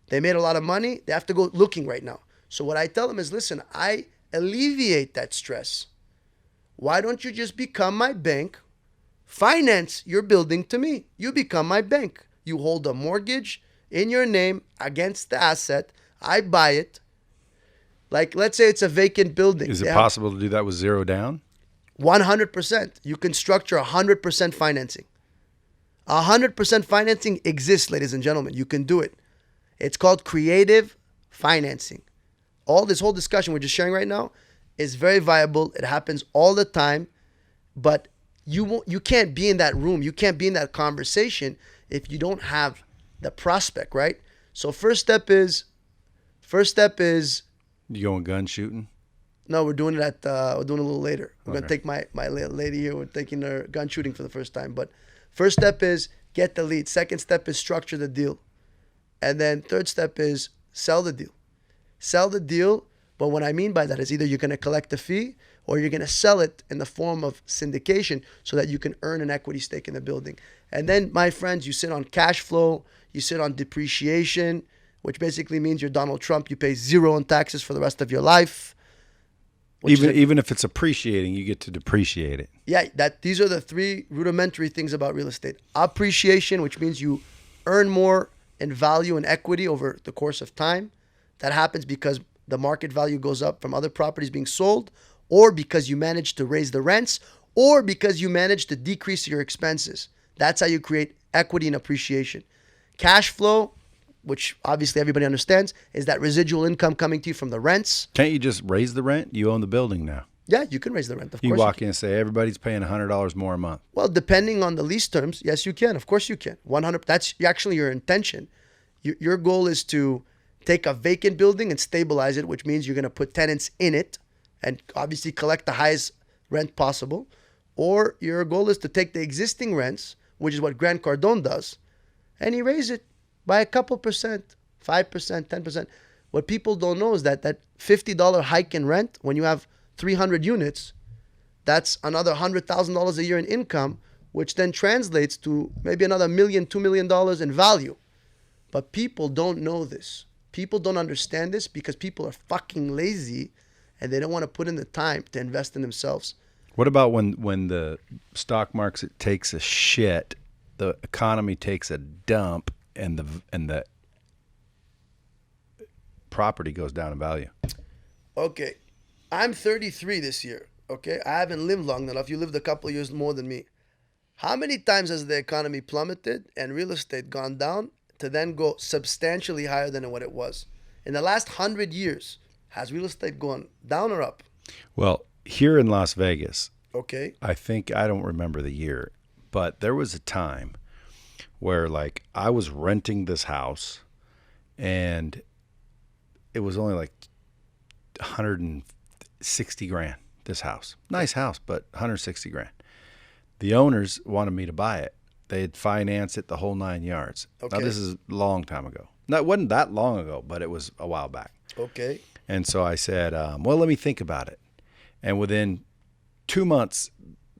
They made a lot of money. They have to go looking right now. So what I tell them is, listen, I alleviate that stress. Why don't you just become my bank? Finance your building to me. You become my bank. You hold a mortgage in your name against the asset. I buy it. Like, let's say it's a vacant building. Is it possible to do that with zero down? 100%. You can structure 100% financing. 100% financing exists, ladies and gentlemen. You can do it. It's called creative financing. All this whole discussion we're just sharing right now is very viable. It happens all the time, but you can't be in that room. You can't be in that conversation if you don't have the prospect, right? So first step is You going gun shooting? no, we're doing it we're doing it a little later. We're gonna take my lady here. We're taking her gun shooting for the first time. But first step is get the lead. Second step is structure the deal, and then third step is sell the deal. Sell the deal. But what I mean by that is either you're gonna collect a fee or you're gonna sell it in the form of syndication so that you can earn an equity stake in the building. And then, my friends, you sit on cash flow. You sit on depreciation, which basically means you're Donald Trump. You pay zero on taxes for the rest of your life. Even if it's appreciating, you get to depreciate it. Yeah, these are the three rudimentary things about real estate. Appreciation, which means you earn more in value and equity over the course of time. That happens because the market value goes up from other properties being sold, or because you manage to raise the rents, or because you manage to decrease your expenses. That's how you create equity and appreciation. Cash flow, which obviously everybody understands, is that residual income coming to you from the rents. Can't you just raise the rent? You own the building now. Yeah, you can raise the rent, of course. You walk in and say, everybody's paying $100 more a month. Well, depending on the lease terms, yes, you can. Of course you can. 100. That's actually your intention. Your goal is to take a vacant building and stabilize it, which means you're going to put tenants in it and obviously collect the highest rent possible. Or your goal is to take the existing rents, which is what Grant Cardone does, and he raise it by a couple percent, 5%, 10%. What people don't know is that $50 hike in rent, when you have 300 units, that's another $100,000 a year in income, which then translates to maybe another $1 million, $2 million in value. But people don't know this. People don't understand this because people are fucking lazy and they don't want to put in the time to invest in themselves. What about when the stock market takes a shit, the economy takes a dump, and the property goes down in value? Okay, I'm 33 this year. Okay, I haven't lived long enough. You lived a couple of years more than me. How many times has the economy plummeted and real estate gone down to then go substantially higher than what it was? In the last 100 years, has real estate gone down or up? Well, here in Las Vegas, okay, I don't remember the year, but there was a time where like I was renting this house and it was only like 160 grand, this house. Nice house, but 160 grand. The owners wanted me to buy it. They'd finance it the whole 9 yards. Okay. Now, this is a long time ago. No, it wasn't that long ago, but it was a while back. Okay. And so I said, well, let me think about it. And within 2 months,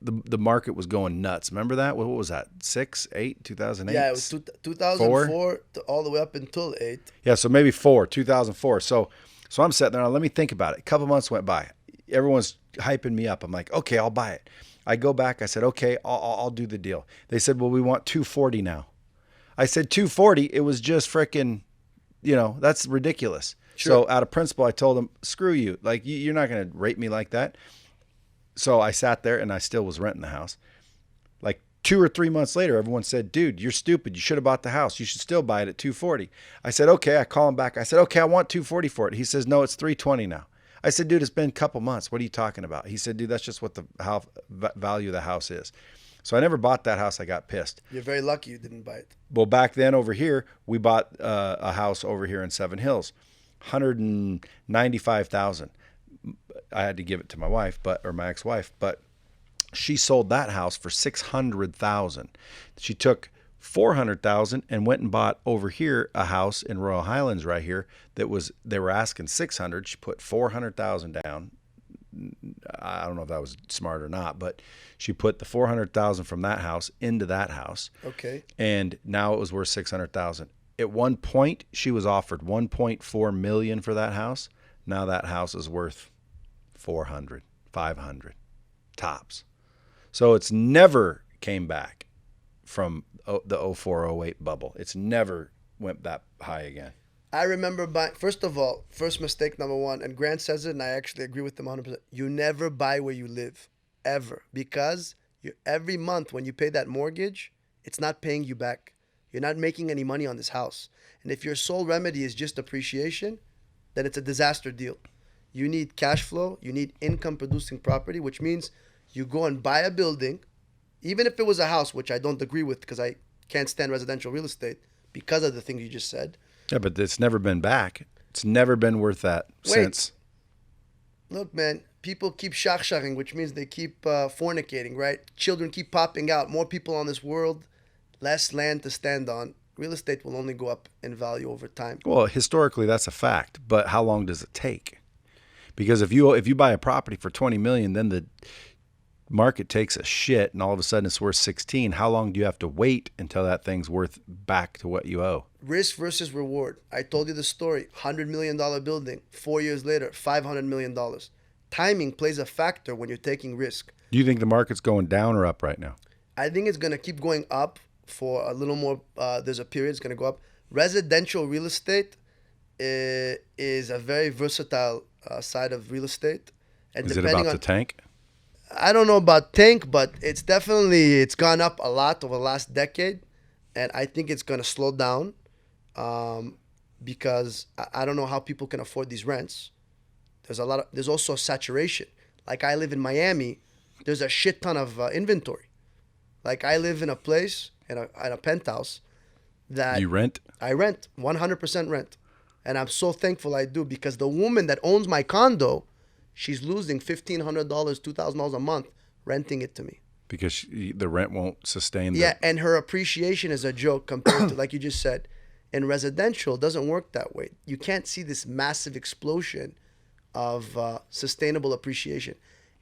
the market was going nuts. Remember that? What was that? 6, 8, 2008? Yeah, it was 2004 to all the way up until 8. Yeah, so maybe 2004. So I'm sitting there. Let me think about it. A couple months went by. Everyone's hyping me up. I'm like, okay, I'll buy it. I go back. I said, okay, I'll do the deal. They said, well, we want 240 now. I said 240. It was just freaking, that's ridiculous. Sure. So out of principle, I told them, screw you. Like, you're not going to rate me like that. So I sat there and I still was renting the house. Like 2 or 3 months later, everyone said, dude, you're stupid. You should have bought the house. You should still buy it at 240. I said, okay. I call him back. I said, okay, I want 240 for it. He says, no, it's 320 now. I said, dude, it's been a couple months. What are you talking about? He said, dude, that's just what the value of the house is. So I never bought that house. I got pissed. You're very lucky you didn't buy it. Well, back then over here, we bought a house over here in Seven Hills, $195,000. I had to give it to my wife, or my ex-wife, but she sold that house for $600,000. She took $400,000 and went and bought over here a house in Royal Highlands right here they were asking $600,000. She put $400,000 down. I don't know if that was smart or not, but she put the $400,000 from that house into that house. Okay. And now it was worth $600,000. At one point, she was offered $1.4 million for that house. Now that house is worth $400,000, $500,000 tops. So it's never came back from the 04-08 bubble. It's never went that high again. I remember buying, first of all, first mistake number one, and Grant says it, and I actually agree with him 100%. You never buy where you live, ever. Because every month when you pay that mortgage, it's not paying you back. You're not making any money on this house. And if your sole remedy is just appreciation, then it's a disaster deal. You need cash flow. You need income-producing property, which means you go and buy a building, even if it was a house, which I don't agree with because I can't stand residential real estate because of the things you just said. Yeah, but it's never been back. It's never been worth that since. Look, man, people keep shachsharing, which means they keep fornicating, right? Children keep popping out. More people on this world, less land to stand on. Real estate will only go up in value over time. Well, historically, that's a fact. But how long does it take? Because if you buy a property for $20 million, then the market takes a shit, and all of a sudden it's worth 16. How long do you have to wait until that thing's worth back to what you owe? Risk versus reward. I told you the story. $100 million building. 4 years later, $500 million. Timing plays a factor when you're taking risk. Do you think the market's going down or up right now? I think it's going to keep going up for a little more. There's a period it's going to go up. Residential real estate is a very versatile side of real estate. And is it about to tank? I don't know about tank, but it's gone up a lot over the last decade, and I think it's going to slow down because I don't know how people can afford these rents. There's also saturation. Like I live in Miami, there's a shit ton of inventory. Like I live in a place in a penthouse that you rent. I rent 100% rent, and I'm so thankful I do because the woman that owns my condo, she's losing $1,500, $2,000 a month renting it to me. Because the rent won't sustain Yeah, and her appreciation is a joke compared to, like you just said, in residential, it doesn't work that way. You can't see this massive explosion of sustainable appreciation.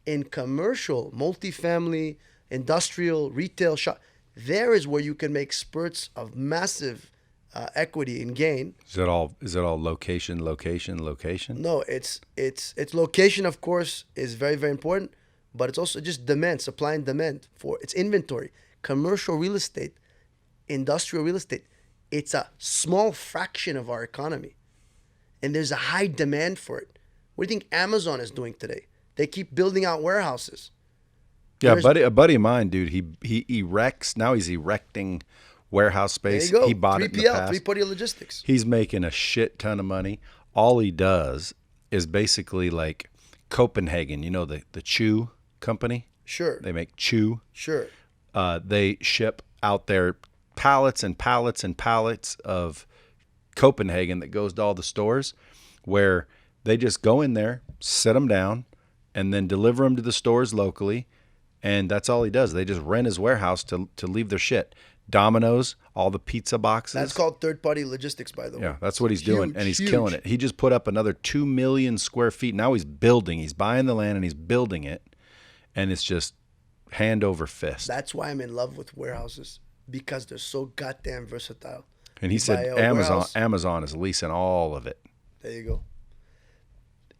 In commercial, multifamily, industrial, retail shop, there is where you can make spurts of massive equity and gain. Is it all location? No, it's location, of course, is very, very important, but it's also just demand, supply and demand for its inventory. Commercial real estate, industrial real estate, it's a small fraction of our economy, and there's a high demand for it. What do you think Amazon is doing today? They keep building out warehouses. Yeah, a buddy of mine, dude, he erects, now he's erecting warehouse space. There you go. He bought 3PL, it in the past. three-party logistics. He's making a shit ton of money. All he does is basically like Copenhagen, the chew company? Sure. They make chew. Sure. They ship out their pallets and pallets and pallets of Copenhagen that goes to all the stores where they just go in there, set them down, and then deliver them to the stores locally. And that's all he does. They just rent his warehouse to leave their shit. Domino's, all the pizza boxes. That's called third-party logistics, by the way. Yeah, that's what he's doing, and he's killing it. He just put up another 2 million square feet. Now he's building. He's buying the land, and he's building it. And it's just hand over fist. That's why I'm in love with warehouses, because they're so goddamn versatile. And he said Amazon is leasing all of it. There you go.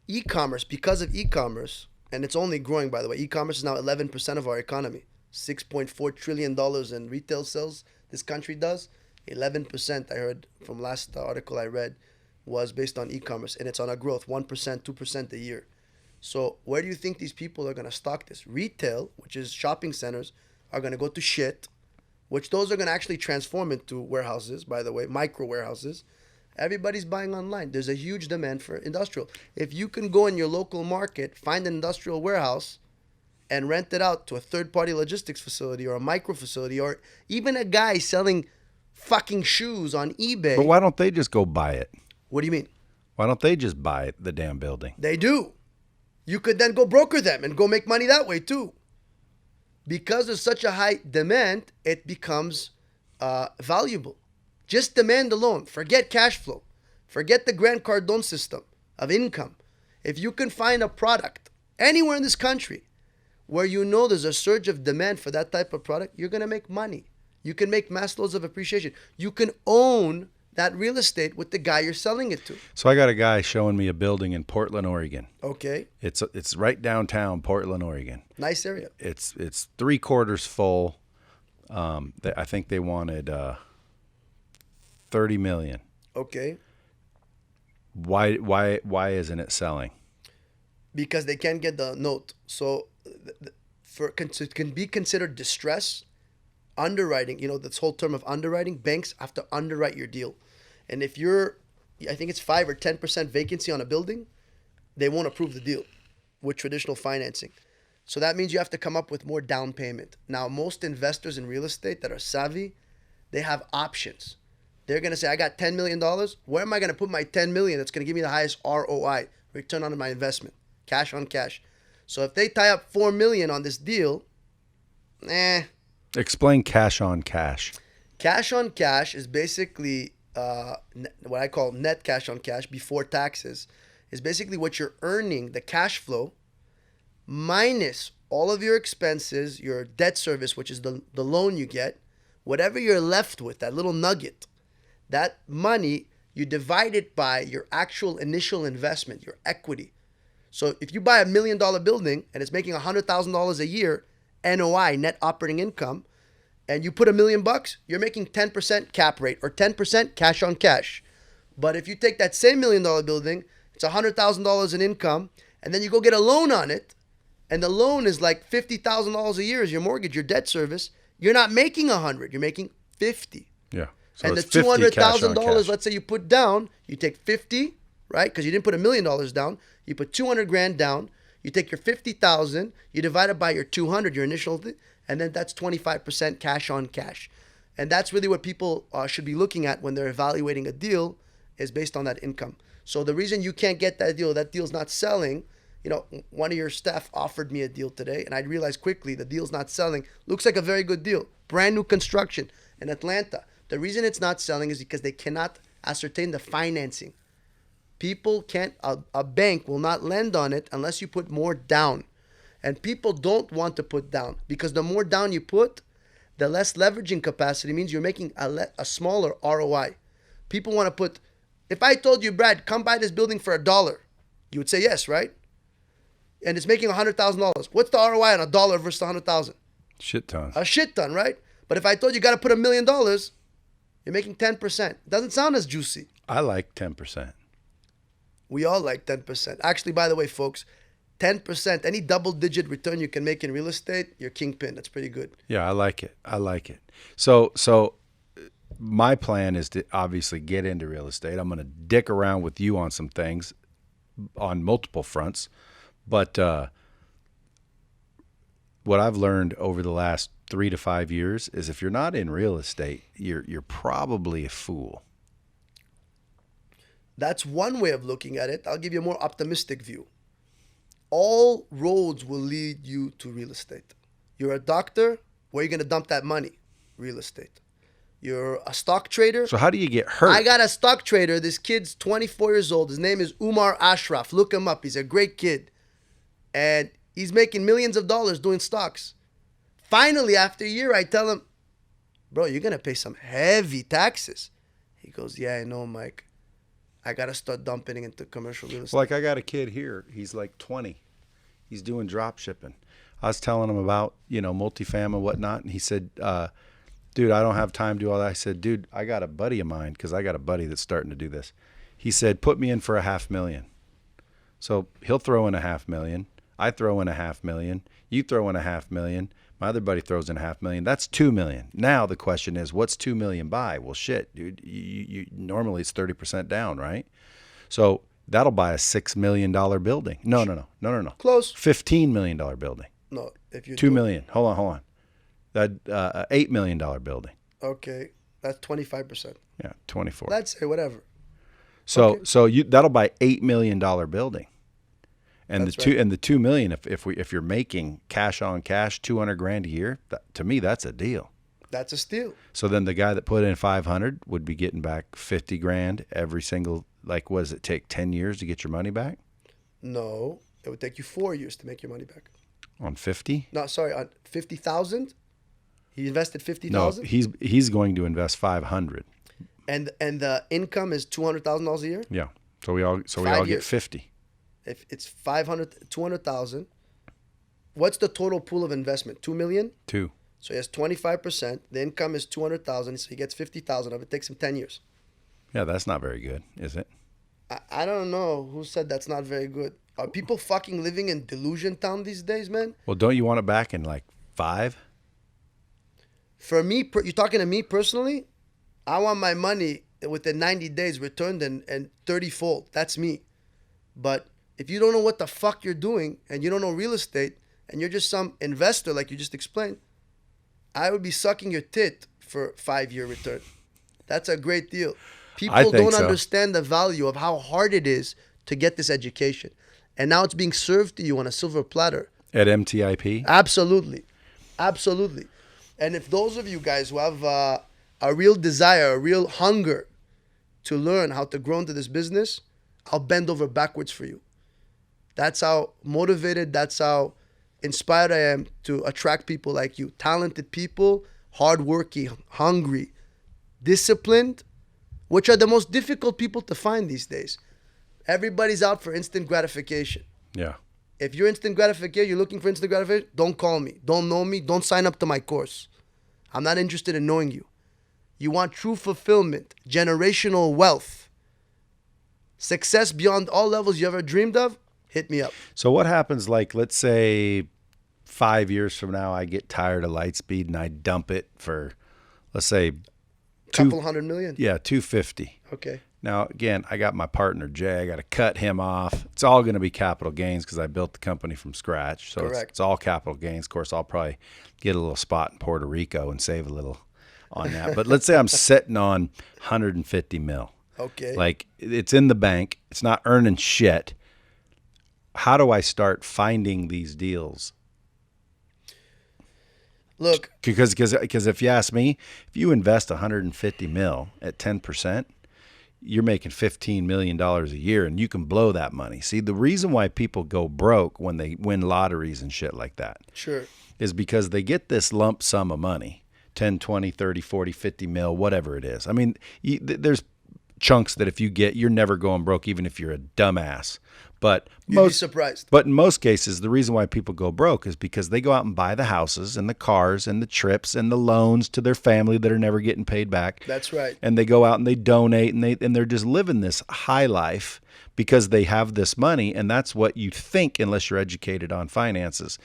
E-commerce, because of e-commerce, and it's only growing, by the way. E-commerce is now 11% of our economy. $6.4 trillion in retail sales this country does. 11%, I heard from last article I read, was based on e-commerce. And it's on a growth, 1%, 2% a year. So where do you think these people are going to stock this? Retail, which is shopping centers, are going to go to shit, which those are going to actually transform into warehouses, by the way, micro warehouses. Everybody's buying online. There's a huge demand for industrial. If you can go in your local market, find an industrial warehouse and rent it out to a third-party logistics facility or a micro facility or even a guy selling fucking shoes on eBay. But why don't they just go buy it? What do you mean? Why don't they just buy the damn building? They do. You could then go broker them and go make money that way too. Because there's such a high demand, it becomes valuable. Just demand alone. Forget cash flow. Forget the Grant Cardone system of income. If you can find a product anywhere in this country where you know there's a surge of demand for that type of product, you're going to make money. You can make mass loads of appreciation. You can own that real estate with the guy you're selling it to. So I got a guy showing me a building in Portland, Oregon. Okay. It's right downtown Portland, Oregon. Nice area. It's 3/4 full. I think they wanted $30 million. Okay. Why isn't it selling? Because they can't get the note. So it can be considered distress. Underwriting, this whole term of underwriting, banks have to underwrite your deal. And if I think it's 5 or 10% vacancy on a building, they won't approve the deal with traditional financing. So that means you have to come up with more down payment. Now, most investors in real estate that are savvy, they have options. They're going to say, I got $10 million. Where am I going to put my $10 million that's going to give me the highest ROI, return on my investment, cash on cash? So if they tie up $4 million on this deal, Explain cash on cash. Cash on cash is basically what I call net cash on cash before taxes. Is basically what you're earning, the cash flow, minus all of your expenses, your debt service, which is the loan you get, whatever you're left with, that little nugget, that money, you divide it by your actual initial investment, your equity. So if you buy $1 million building and it's making $100,000 a year, NOI, net operating income, and you put $1 million, you're making 10% cap rate or 10% cash on cash. But if you take that same $1 million building, it's $100,000 in income, and then you go get a loan on it, and the loan is like $50,000 a year as your mortgage, your debt service, you're not making 100, you're making 50. Yeah. So and the it's 50 $200,000, cash on cash. let's say you put down, you take 50, right? Because you didn't put $1 million down, you put 200 grand down. You take your 50,000, you divide it by your 200, your initial thing, and then that's 25% cash on cash. And that's really what people should be looking at when they're evaluating a deal, is based on that income. So the reason you can't get that deal's not selling. One of your staff offered me a deal today, and I realized quickly the deal's not selling. Looks like a very good deal. Brand new construction in Atlanta. The reason it's not selling is because they cannot ascertain the financing. People can't, a bank will not lend on it unless you put more down. And people don't want to put down, because the more down you put, the less leveraging capacity means you're making a smaller ROI. People want to put, if I told you, Brad, come buy this building for $1, you would say yes, right? And it's making $100,000. What's the ROI on $1 versus 100,000? Shit ton. A shit ton, right? But if I told you got to put $1 million, you're making 10%. Doesn't sound as juicy. I like 10%. We all like 10%. Actually, by the way, folks, 10%, any double-digit return you can make in real estate, you're kingpin. That's pretty good. Yeah, I like it. So my plan is to obviously get into real estate. I'm going to dick around with you on some things on multiple fronts. But what I've learned over the last 3 to 5 years is if you're not in real estate, you're probably a fool. That's one way of looking at it. I'll give you a more optimistic view. All roads will lead you to real estate. You're a doctor, where are you going to dump that money? Real estate. You're a stock trader. So how do you get hurt? I got a stock trader. This kid's 24 years old. His name is Umar Ashraf. Look him up. He's a great kid. And he's making millions of dollars doing stocks. finally, after a year, I tell him, bro, you're going to pay some heavy taxes. He goes, yeah, I know, Mike. I got to start dumping into commercial real estate. Like I got a kid here. He's like 20. He's doing drop shipping. I was telling him about, multifam and whatnot. And he said, dude, I don't have time to do all that. I said, dude, I got a buddy of mine, because I got a buddy that's starting to do this. He said, put me in for $500,000. So he'll throw in $500,000. I throw in $500,000. You throw in $500,000. My other buddy throws in $500,000. That's $2 million. Now the question is, what's $2 million buy? Well, shit, dude. You normally it's 30% down, right? So that'll buy a $6 million building. No. Close. $15 million building. No, if you $2 million. Hold on. That $8 million building. Okay, that's 25%. Yeah, 24. Let's say whatever. So Okay. that'll buy $8 million building. And That's the $2 million, if you're making cash on cash $200,000 a year, to me that's a deal. That's a steal. So then the guy that put in $500 would be getting back $50,000 every single. Like, what does it take 10 years to get your money back? No, it would take you 4 years to make your money back. On 50? No, sorry, on 50,000. He invested No, 50,000. he's going to invest $500. And the income is $200,000 a year. Yeah. So we all get years. 50. If it's 200,000, what's the total pool of investment? 2 million. 2. So he has 25%. The income is 200,000. So he gets 50,000 of it. It takes him 10 years. Yeah, that's not very good, is it? I don't know who said that's not very good. Are people fucking living in delusion town these days, man? Well, don't you want it back in like 5? For me, you're talking to me personally, I want my money within 90 days returned and 30-fold. That's me. But if you don't know what the fuck you're doing and you don't know real estate and you're just some investor like you just explained, I would be sucking your tit for 5-year return. That's a great deal. People don't understand the value of how hard it is to get this education. And now it's being served to you on a silver platter. At MTIP? Absolutely. Absolutely. And if those of you guys who have a real desire, a real hunger to learn how to grow into this business, I'll bend over backwards for you. That's how motivated, that's how inspired I am to attract people like you. Talented people, hardworking, hungry, disciplined, which are the most difficult people to find these days. Everybody's out for instant gratification. Yeah. If you're instant gratification, you're looking for instant gratification, don't call me. Don't know me. Don't sign up to my course. I'm not interested in knowing you. You want true fulfillment, generational wealth, success beyond all levels you ever dreamed of? Hit me up. So what happens, like, let's say 5 years from now, I get tired of Lightspeed and I dump it for, let's say, Couple $100 million. Yeah, 250. Okay. Now, again, I got my partner, Jay. I got to cut him off. It's all going to be capital gains because I built the company from scratch. So it's all capital gains. Of course, I'll probably get a little spot in Puerto Rico and save a little on that. But let's say I'm sitting on 150 mil. Okay. Like, it's in the bank. It's not earning shit. How do I start finding these deals? Look. Because if you ask me, if you invest 150 mil at 10%, you're making $15 million a year and you can blow that money. See, the reason why people go broke when they win lotteries and shit like that is because they get this lump sum of money, 10, 20, 30, 40, 50 mil, whatever it is. I mean, there's chunks that if you get, you're never going broke, even if you're a dumbass. But you'd be surprised. But in most cases, the reason why people go broke is because they go out and buy the houses and the cars and the trips and the loans to their family that are never getting paid back. That's right. And they go out and they donate and they're just living this high life because they have this money, and that's what you think unless you're educated on finances.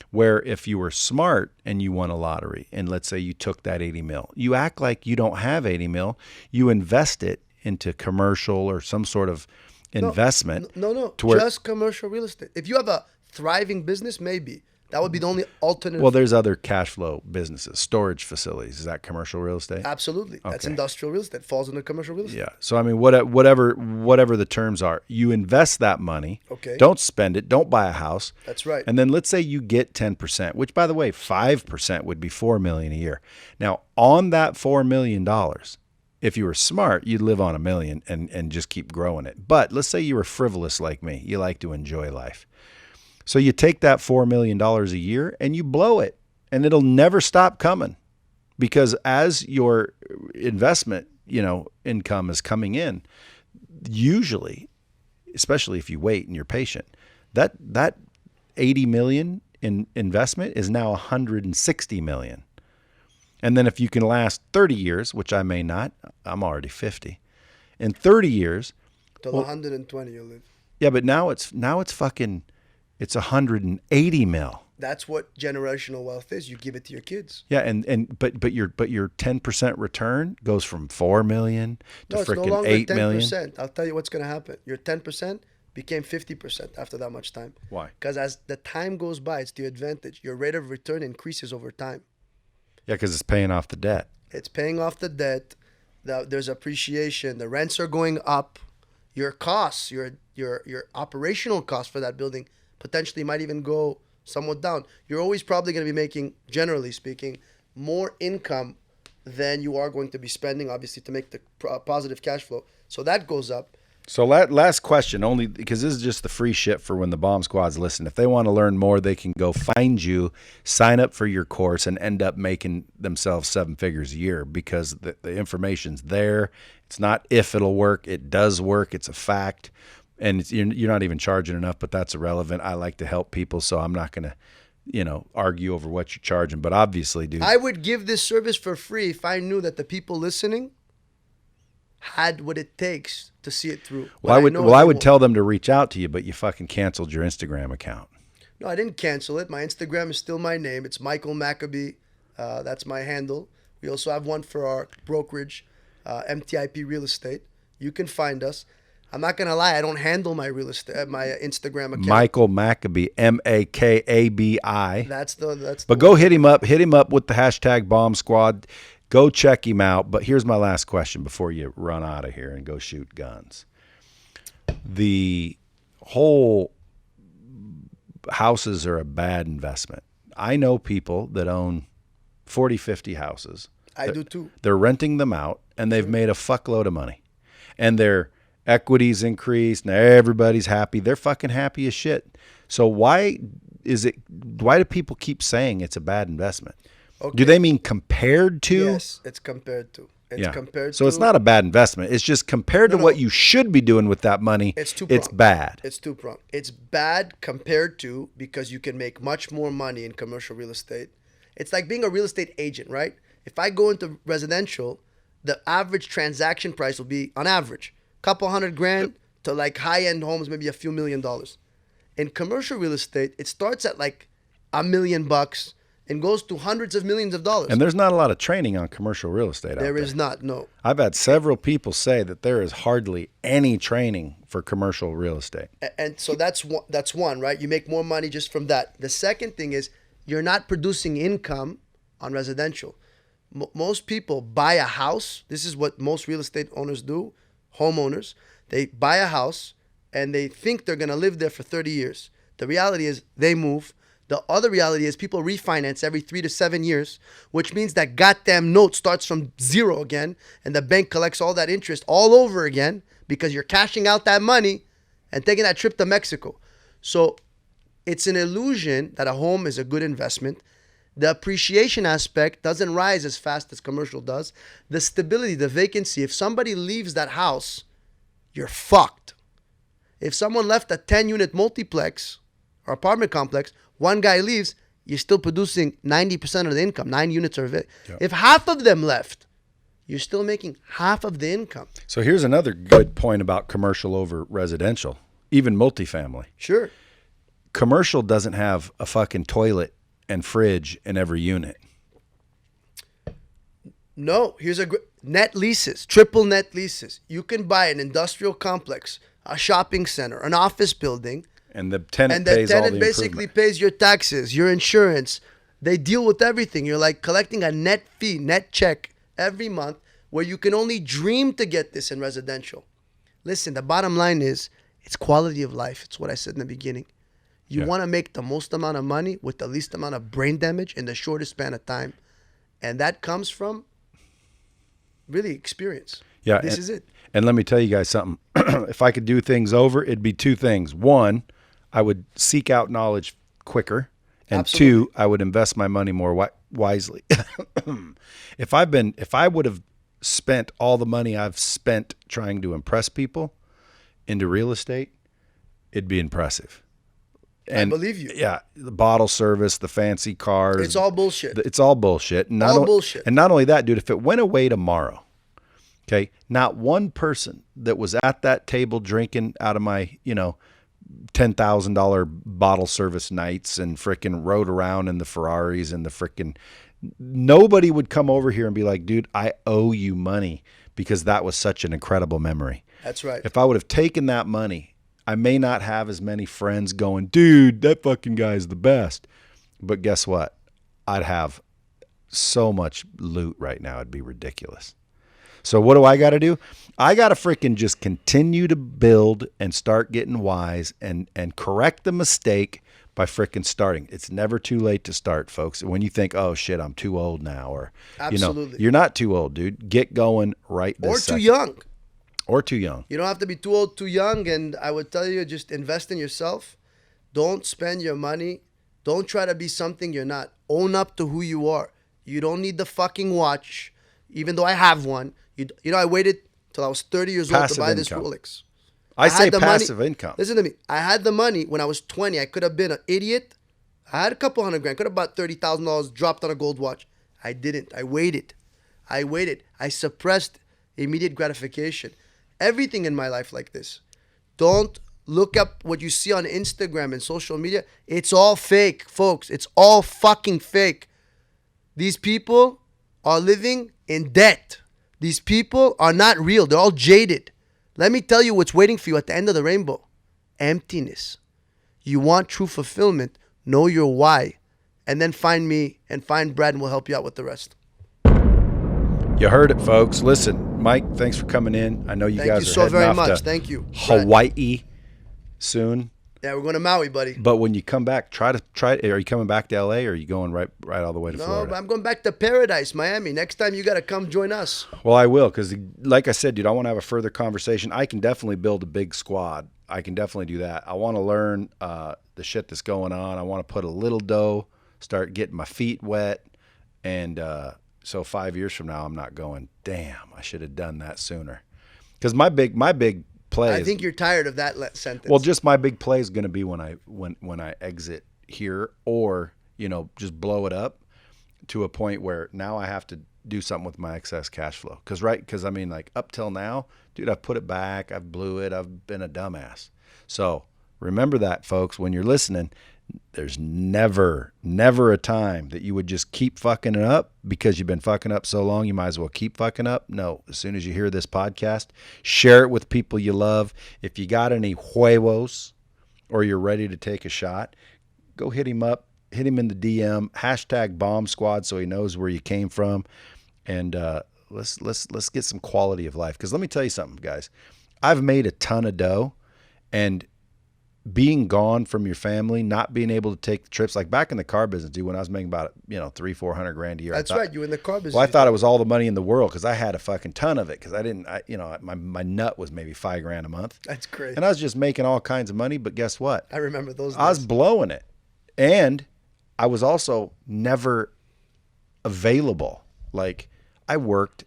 Where if you were smart and you won a lottery, and let's say you took that 80 mil, you act like you don't have 80 mil, you invest it into commercial or some sort of investment. No. Just commercial real estate. If you have a thriving business, maybe. That would be the only alternative. Well, there's other cash flow businesses, storage facilities. Is that commercial real estate? Absolutely. Okay. That's industrial real estate. Falls under commercial real estate. Yeah. So, I mean, whatever the terms are, you invest that money. Okay. Don't spend it. Don't buy a house. That's right. And then let's say you get 10%, which, by the way, 5% would be $4 million a year. Now, on that $4 million, if you were smart, you'd live on $1 million and just keep growing it. But let's say you were frivolous like me. You like to enjoy life. So you take that $4 million a year and you blow it. and it'll never stop coming, because as your investment, income is coming in, usually, especially if you wait and you're patient, that 80 million in investment is now 160 million. And then if you can last 30 years, which I may not, I'm already 50. In 30 years, till 120 you'll live. Yeah, but now it's 180 mil. That's what generational wealth is. You give it to your kids. Yeah, but your 10% return goes from 4 million to freaking 8 million. 10%. I'll tell you what's going to happen. Your 10% became 50% after that much time. Why? Because as the time goes by, it's the advantage. Your rate of return increases over time. Yeah, because it's paying off the debt. It's paying off the debt. There's appreciation. The rents are going up. Your costs, your operational costs for that building potentially might even go somewhat down. You're always probably going to be making, generally speaking, more income than you are going to be spending, obviously, to make the positive cash flow. So that goes up. So last question, only because this is just the free shit for when the bomb squads listen. If they want to learn more, they can go find you, sign up for your course, and end up making themselves 7 figures a year, because the information's there. It's not if it'll work. It does work. It's a fact. And you're not even charging enough, but that's irrelevant. I like to help people, so I'm not going to, argue over what you're charging. But obviously, dude, I would give this service for free if I knew that the people listening had what it takes to see it through. Well, I would tell them to reach out to you, but you fucking canceled your Instagram account. No, I didn't cancel it. My Instagram is still my name. It's Michael Makabi. That's my handle. We also have one for our brokerage, MTIP Real Estate. You can find us. I'm not gonna lie, I don't handle my real estate, my Instagram account. Michael Makabi, Makabi. But go hit him up. Hit him up with the hashtag Bomb Squad. Go check him out. But here's my last question before you run out of here and go shoot guns. The whole houses are a bad investment. I know people that own 40, 50 houses. I do too. They're renting them out, and they've made a fuckload of money. And their equities increased. Now everybody's happy. They're fucking happy as shit. So why do people keep saying it's a bad investment? Okay. Do they mean compared to? Yes, it's compared to. So it's not a bad investment. It's just compared to what you should be doing with that money. It's bad. It's two-pronged. It's bad compared to, because you can make much more money in commercial real estate. It's like being a real estate agent, right? If I go into residential, the average transaction price will be, on average, a couple $100,000 to like high-end homes, maybe a few $1 million. In commercial real estate, it starts at like $1 million and goes to hundreds of millions of dollars. And there's not a lot of training on commercial real estate out there. There is not, no. I've had several people say that there is hardly any training for commercial real estate. And so that's one, right? You make more money just from that. The second thing is you're not producing income on residential. Most people buy a house. This is what most real estate owners do, homeowners. They buy a house and they think they're going to live there for 30 years. The reality is they move. The other reality is people refinance every 3 to 7 years, which means that goddamn note starts from zero again, and the bank collects all that interest all over again because you're cashing out that money and taking that trip to Mexico. So it's an illusion that a home is a good investment. The appreciation aspect doesn't rise as fast as commercial does. The stability, the vacancy, if somebody leaves that house, you're fucked. If someone left a 10-unit multiplex or apartment complex, one guy leaves, you're still producing 90% of the income. 9 units are available. Yep. If half of them left, you're still making half of the income. So here's another good point about commercial over residential, even multifamily. Sure. Commercial doesn't have a fucking toilet and fridge in every unit. No, here's a net leases, triple net leases. You can buy an industrial complex, a shopping center, an office building, and the tenant basically pays your taxes, your insurance. They deal with everything. You're like collecting a net fee, net check every month, where you can only dream to get this in residential. Listen, the bottom line is it's quality of life. It's what I said in the beginning. You want to make the most amount of money with the least amount of brain damage in the shortest span of time. And that comes from really experience. Yeah, this is it. And let me tell you guys something. If I could do things over, it'd be 2 things. One, I would seek out knowledge quicker And Absolutely. 2, I would invest my money more wisely. If I would have spent all the money I've spent trying to impress people into real estate, it'd be impressive. And I believe you. Yeah, the bottle service, the fancy cars. It's all bullshit. It's all bullshit. And Bullshit. And not only that, dude, if it went away tomorrow, okay, not one person that was at that table drinking out of my, $10,000 bottle service nights and frickin' rode around in the Ferraris and the frickin', nobody would come over here and be like, dude, I owe you money because that was such an incredible memory. That's right. If I would have taken that money, I may not have as many friends going, dude, that fucking guy's the best. But guess what? I'd have so much loot right now. It'd be ridiculous. So what do I got to do? I got to freaking just continue to build and start getting wise and correct the mistake by freaking starting. It's never too late to start, folks. When you think, oh shit, I'm too old now, or Absolutely. you're not too old, dude. Get going right this Or second. too young. Or too young. You don't have to be too old, too young. And I would tell you, just invest in yourself. Don't spend your money. Don't try to be something you're not. Own up to who you are. You don't need the fucking watch, even though I have one. I waited till I was 30 years old to buy this Rolex. I say had the passive money. income. Listen to me. I had the money when I was 20. I could have been an idiot. I had a couple $100,000. Could have bought $30,000, dropped on a gold watch. I didn't. I waited. I suppressed immediate gratification. Everything in my life like this. Don't look up what you see on Instagram and social media. It's all fake, folks. It's all fucking fake. These people are living in debt. These people are not real. They're all jaded. Let me tell you what's waiting for you at the end of the rainbow. Emptiness. You want true fulfillment. Know your why. And then find me and find Brad and we'll help you out with the rest. You heard it, folks. Listen, Mike, thanks for coming in. I know you Thank guys you are so heading very off much. to Thank you, Brad. Hawaii soon. Yeah, we're going to Maui, buddy. But when you come back, try. Are you coming back to LA or are you going right all the way to No, Florida? but I'm going back to Paradise, Miami. Next time you got to come join us. Well, I will, because like I said, dude, I want to have a further conversation. I can definitely build a big squad. I can definitely do that. I want to learn the shit that's going on. I want to put a little dough, start getting my feet wet, and so 5 years from now, I'm not going, damn, I should have done that sooner. Because my big play. I think you're tired of that sentence. Well, just my big play is going to be when I exit here, or just blow it up to a point where now I have to do something with my excess cash flow. Because I mean, like up till now, dude, I've put it back, I've blew it, I've been a dumbass. So remember that, folks, when you're listening. There's never a time that you would just keep fucking it up because you've been fucking up so long. You might as well keep fucking up. No, as soon as you hear this podcast, share it with people you love. If you got any huevos or you're ready to take a shot, go hit him up, hit him in the DM, #bomb squad so he knows where you came from. And let's get some quality of life. Because let me tell you something, guys. I've made a ton of dough, and being gone from your family, not being able to take the trips, like back in the car business, dude, when I was making about, $300-400 grand a year. That's right. You in the car business. Well, I thought it was all the money in the world because I had a fucking ton of it. Because my nut was maybe $5,000 a month. That's great. And I was just making all kinds of money. But guess what? I remember those days. I was blowing it. And I was also never available. Like I worked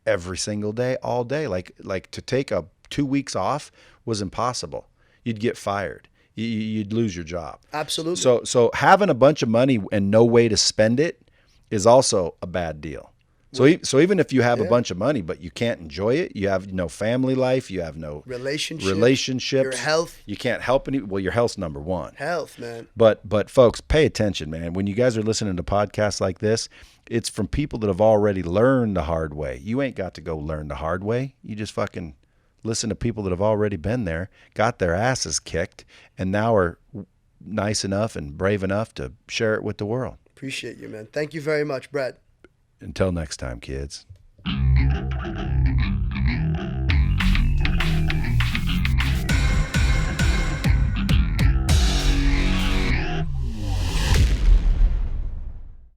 every single day, all day. Like to take 2 weeks off was impossible. You'd get fired. You'd lose your job. Absolutely. So having a bunch of money and no way to spend it is also a bad deal. So even if you have a bunch of money, but you can't enjoy it, you have no family life, you have no relationships, your health, you can't help any. Well, your health's number one. Health, man. But folks, pay attention, man. When you guys are listening to podcasts like this, it's from people that have already learned the hard way. You ain't got to go learn the hard way. You just fucking listen to people that have already been there, got their asses kicked, and now are nice enough and brave enough to share it with the world. Appreciate you, man. Thank you very much, Brad. Until next time, kids.